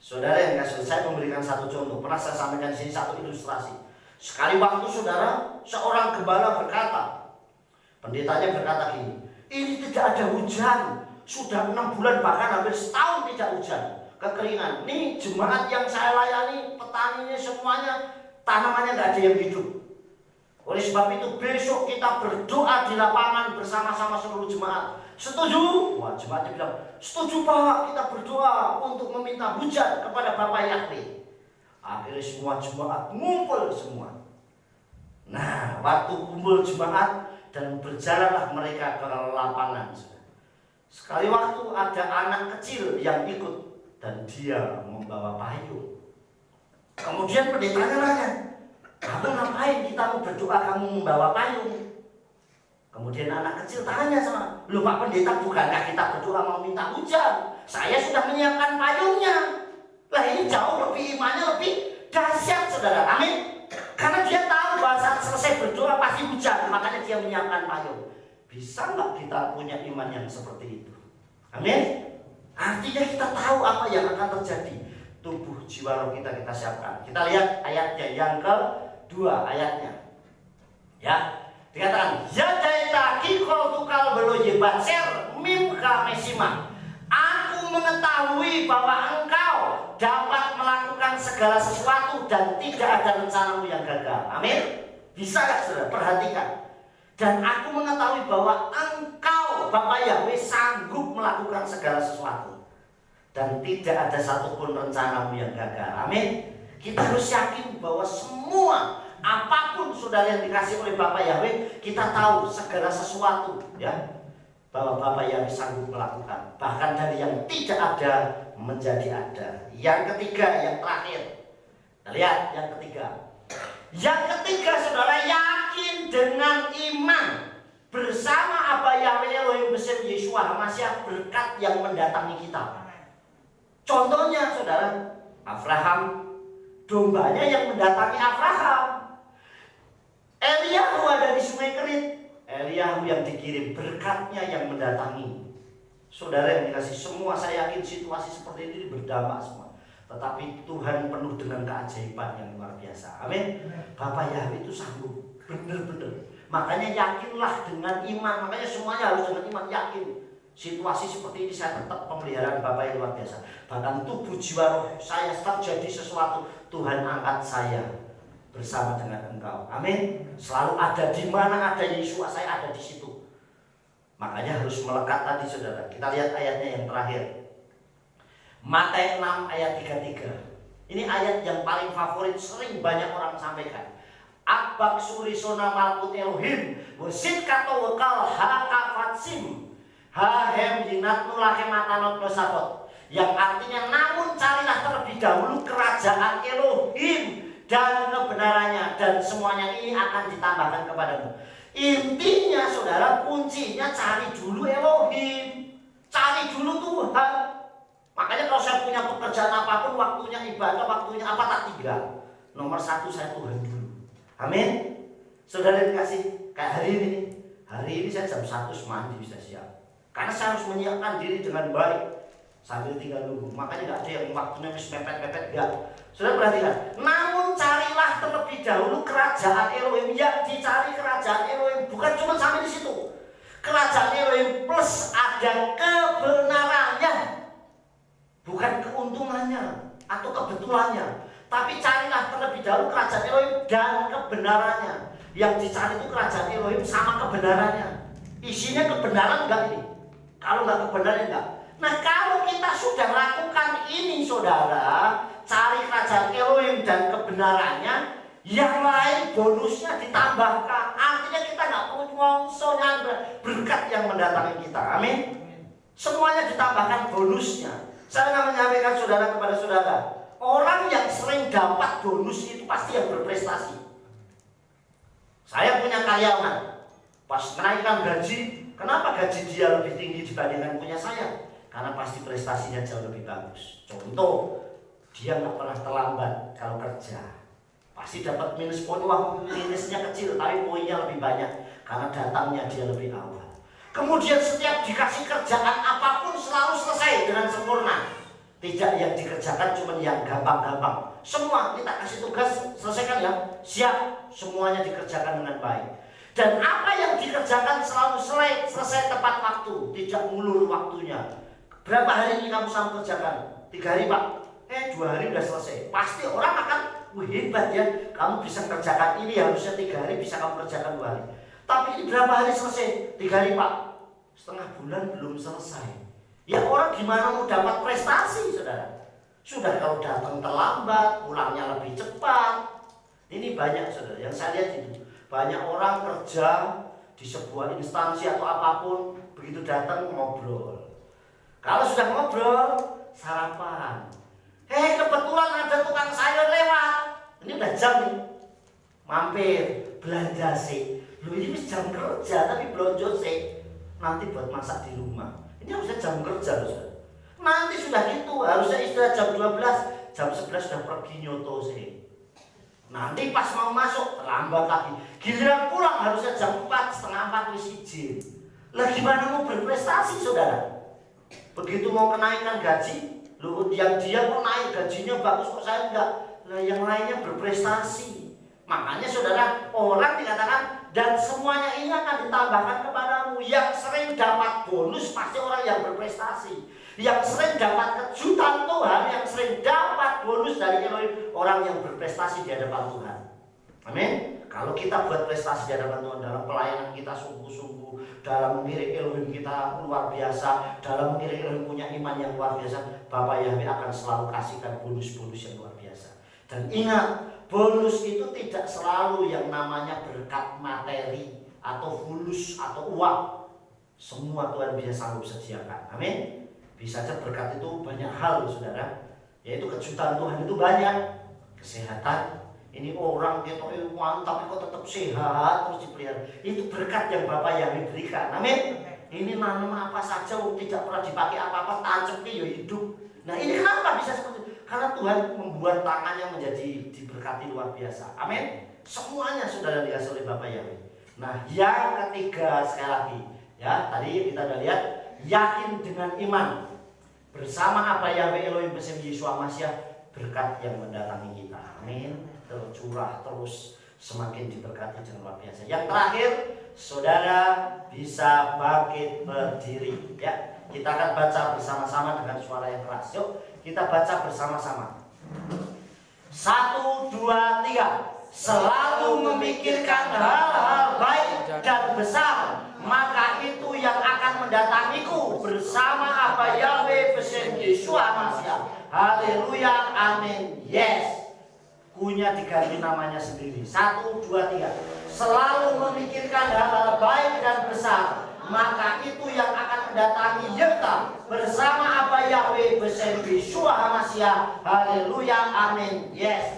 Saudara yang kasih, saya memberikan satu contoh. Pernah saya sampaikan di sini satu ilustrasi. Sekali waktu, saudara, seorang gembala berkata, pendetanya berkata gini, ini tidak ada hujan, sudah 6 bulan bahkan hampir setahun tidak hujan, kekeringan. Nih jemaat yang saya layani, petaninya semuanya tanamannya nggak ada yang hidup. Oleh sebab itu besok kita berdoa di lapangan bersama-sama seluruh jemaat. Setuju? Wah, jemaatnya bilang, setuju Pak, kita berdoa untuk meminta hujan kepada Bapak Yahweh. Akhirnya semua jemaat ngumpul semua. Nah, waktu kumpul jemaat dan berjalanlah mereka ke lapangan. Sekali waktu ada anak kecil yang ikut dan dia membawa payung. Kemudian pendetanya nanya, kamu ngapain kita mau berdoa kamu membawa payung? Kemudian anak kecil tanya sama, loh Pak Pendeta, bukankah kita berdoa mau minta hujan? Saya sudah menyiapkan payungnya. Lah ini jauh lebih imannya lebih dahsyat saudara, amin. Karena dia tahu bahwa saat selesai berdoa pasti hujan, makanya dia menyiapkan payung. Bisa nggak kita punya iman yang seperti itu? Amin. Artinya kita tahu apa yang akan terjadi. Tubuh jiwa roh kita siapkan. Kita lihat ayatnya yang kedua ayatnya. Ya, dikatakan ya daita kikol tukal belo yebatser mimka mesima. Aku mengetahui bahwa engkau dapat melakukan segala sesuatu dan tidak ada rencanamu yang gagal. Amin. Bisa gak saudara? Perhatikan. Dan aku mengetahui bahwa engkau Bapak Yahweh sanggup melakukan segala sesuatu dan tidak ada satupun rencanamu yang gagal. Amin. Kita harus yakin bahwa semua apapun saudara yang dikasih oleh Bapak Yahweh, kita tahu segala sesuatu ya, bahwa Bapak Yahweh sanggup melakukan, bahkan dari yang tidak ada menjadi ada. Yang ketiga, yang terakhir, kita lihat yang ketiga. Yang ketiga saudara, yakin dengan iman bersama Abah Yahweh Elohim Besar Yeshua HaMashiach, berkat yang mendatangi kita. Contohnya saudara, Abraham, dombanya yang mendatangi Abraham. Eliyahu ada di Sungai Kerit, Eliyahu yang dikirim, berkatnya yang mendatangi. Saudara yang dikasih semua, saya yakin situasi seperti ini berdampak semua. Tetapi Tuhan penuh dengan keajaiban yang luar biasa. Amin. Bapak Yahweh itu sanggup, benar-benar. Makanya yakinlah dengan iman. Makanya semuanya harus dengan iman, yakin. Situasi seperti ini saya tetap pemeliharaan Bapak yang luar biasa. Bahkan tubuh jiwa roh saya terjadi sesuatu, Tuhan angkat saya bersama dengan engkau. Amin. Selalu ada di mana ada Yesus, saya ada di situ. Makanya harus melekat tadi saudara. Kita lihat ayatnya yang terakhir. Matius 6 ayat 33. Ini ayat yang paling favorit, sering banyak orang sampaikan. Abak surisona malkut Elohim wasit kato wekal hakafatsim hahem jinatnu lahem matanot nosafot. Yang artinya namun carilah terlebih dahulu kerajaan Elohim dan kebenarannya, dan semuanya ini akan ditambahkan kepadamu. Intinya saudara, kuncinya cari dulu Elohim, cari dulu Tuhan. Makanya kalau saya punya pekerjaan apapun, waktunya ibadah, waktunya apa tak tiga. Nomor satu saya Tuhan dulu. Amin. Saudara dikasih kayak hari ini saya jam 1 mandi bisa siap. Karena saya harus menyiapkan diri dengan baik sambil tinggal nunggu. Makanya nggak ada yang waktunya mepet-mepet, enggak. Saudara perhatikan. Namun carilah terlebih dahulu kerajaan Elohim. Yang dicari kerajaan Elohim bukan cuma sampai di situ. Kerajaan Elohim plus ada kebenarannya. Bukan keuntungannya atau kebetulannya, tapi carilah terlebih dahulu kerajaan Elohim dan kebenarannya. Yang dicari itu kerajaan Elohim sama kebenarannya. Isinya kebenaran enggak ini? Kalau enggak kebenaran enggak. Nah kalau kita sudah lakukan ini saudara, cari kerajaan Elohim dan kebenarannya, yang lain bonusnya ditambahkan. Artinya kita enggak perlu ngongsonya, berkat yang mendatangi kita. Amin. Semuanya ditambahkan bonusnya. Saya akan menyampaikan saudara kepada saudara, orang yang sering dapat bonus itu pasti yang berprestasi. Saya punya karyawan, pas menaikkan gaji, kenapa gaji dia lebih tinggi dibandingkan punya saya? Karena pasti prestasinya jauh lebih bagus. Contoh, dia nggak pernah terlambat kalau kerja. Pasti dapat minus poin, wah minusnya kecil, tapi poinnya lebih banyak karena datangnya dia lebih awal. Kemudian setiap dikasih kerjaan apapun selalu selesai dengan sempurna. Tidak yang dikerjakan cuma yang gampang-gampang. Semua kita kasih tugas selesaikan ya, siap, semuanya dikerjakan dengan baik. Dan apa yang dikerjakan selalu selesai tepat waktu, tidak ngulur waktunya. Berapa hari ini kamu sanggup kerjakan? 3 hari Pak. 2 hari udah selesai. Pasti orang akan, wah hebat ya, kamu bisa kerjakan ini, harusnya 3 hari bisa kamu kerjakan 2 hari. Tapi ini berapa hari selesai? 3 hari Pak. Setengah bulan belum selesai. Ya orang gimana mau dapat prestasi saudara? Sudah kalau datang terlambat, pulangnya lebih cepat. Ini banyak saudara, yang saya lihat itu. Banyak orang kerja di sebuah instansi atau apapun, begitu datang ngobrol. Kalau sudah ngobrol, sarapan. Kebetulan ada tukang sayur lewat. Ini udah jam nih. Mampir, belanja sih. Loh ini jam kerja tapi belanja sih. Nanti buat masak di rumah. Ini harusnya jam kerja loh saudara. Nanti sudah gitu, harusnya istirahat jam 12, jam 11 sudah pergi nyoto sih. Nanti pas mau masuk terlambat lagi. Giliran pulang harusnya jam 4, setengah 4 wis izin. Lah gimana mau berprestasi saudara? Begitu mau kenaikan gaji, loh yang dia kok naik gajinya bagus kok saya enggak. Lah yang lainnya berprestasi. Makanya saudara, orang dikatakan dan semuanya ini akan ditambahkan kepadamu. Yang sering dapat bonus pasti orang yang berprestasi. Yang sering dapat kejutan Tuhan, yang sering dapat bonus dari Elohim, orang yang berprestasi di hadapan Tuhan. Amin. Kalau kita buat prestasi di hadapan Tuhan dalam pelayanan kita sungguh-sungguh, dalam mengiring Elohim kita luar biasa, dalam mengiring Elohim punya iman yang luar biasa, Bapak Yahweh akan selalu kasihkan bonus-bonus yang luar biasa. Dan ingat, bonus itu tidak selalu yang namanya berkat materi atau fulus atau uang. Semua Tuhan bisa sanggup sediakan. Amin. Bisa saja berkat itu banyak hal saudara. Yaitu kejutan Tuhan itu banyak. Kesehatan. Ini orang dia tapi kok tetap sehat terus dipelihara. Itu berkat yang Bapak Yahweh berikan. Amin. Ini nanam apa saja tidak pernah dipakai apa-apa, tancapnya ya hidup. Nah ini kenapa bisa seperti itu? Karena Tuhan membuat tangannya menjadi diberkati luar biasa. Amin. Semuanya saudara dikasih oleh Bapak Yahweh. Nah yang ketiga sekali lagi, ya tadi kita sudah lihat, yakin dengan iman bersama apa Yahweh Elohim bersama Yesus Masiah, berkat yang mendatangi kita. Amin. Tercurah terus, semakin diberkati dengan luar biasa. Yang terakhir, saudara bisa bangkit berdiri. Ya, kita akan baca bersama-sama dengan suara yang keras. Yuk, kita baca bersama-sama. 1, 2, 3. Selalu memikirkan hal-hal baik dan besar, maka itu yang akan mendatangiku bersama apa Yahweh bersama Yesus Masiah. Haleluya, amin. Yes. Kunya diganti namanya sendiri. 1, 2, 3. Selalu memikirkan hal-hal baik dan besar, maka itu yang akan mendatangi kita bersama apa Yahweh bersama Yesus Masiah. Haleluya, amin. Yes.